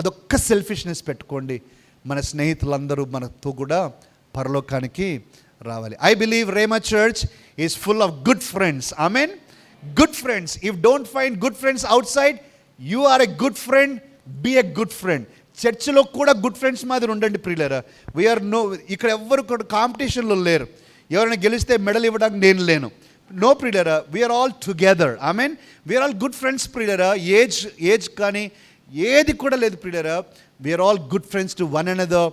అదొక్క సెల్ఫిష్నెస్ పెట్టుకోండి. మన స్నేహితులందరూ మనతో కూడా పరలోకానికి రావాలి. I believe Rhema Church is full of good friends. Amen. Good friends. If don't find good friends outside, you are a good friend. Be a good friend. చర్చిలో కూడా good friends మాదిరి ఉండండి ప్రియులారా. ఇక్కడ ఎవ్వరు కూడా కాంపిటీషన్లో లేరు. ఎవరైనా గెలిస్తే మెడల్ ఇవ్వడానికి నేను లేను. నో ప్రియులారా, we're all together. I mean, we're all good friends ప్రియులారా. ఏజ్ కానీ ఏది కూడా లేదు ప్రియులారా. We're all good friends to one another.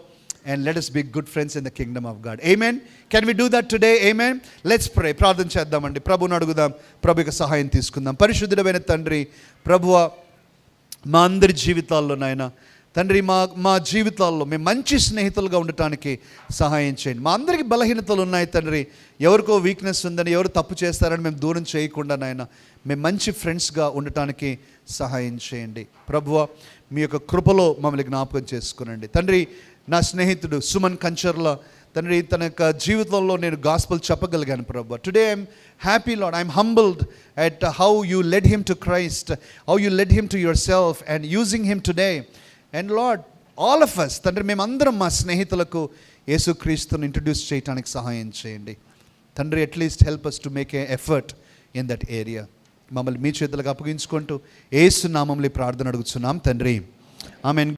And let us be good friends in the kingdom of God. Amen. Can we do that today? Amen. Let's pray. ప్రార్థన చేద్దామండి. ప్రభువుని అడుగుదాం. ప్రభు యొక్క సహాయం తీసుకుందాం. పరిశుద్ధుడైన తండ్రి, ప్రభువా, మా అందరి జీవితాల్లో నాయన తండ్రి, మా జీవితాల్లో మేము మంచి స్నేహితులుగా ఉండటానికి సహాయం చేయండి. మా అందరికీ బలహీనతలు ఉన్నాయి తండ్రి. ఎవరికో వీక్నెస్ ఉందని, ఎవరు తప్పు చేస్తారని మేము దూరం చేయకుండా నాయన మేము మంచి ఫ్రెండ్స్గా ఉండటానికి సహాయం చేయండి. ప్రభువా, మీ యొక్క కృపలో మమ్మల్ని జ్ఞాపకం చేసుకునండి తండ్రి. నా స్నేహితుడు సుమన్ కంచర్ల తండ్రి, తన యొక్క జీవితంలో నేను గాస్పల్ చెప్పగలిగాను ప్రభు. Today I'm happy lord, I'm humbled at how you led him to Christ, how you led him to yourself and using him today. And Lord, all of us తండ్రి, మేమందరం మా స్నేహితులకు యేసుక్రీస్తుని ఇంట్రడ్యూస్ చేయడానికి సహాయం చేయండి తండ్రి. At least help us to make an effort in that area. మమ్మల్ని మీ చేతులకు అప్పగించుకుంటూ యేసు నామములో ప్రార్థన అడుగుతున్నాం తండ్రి. Amen.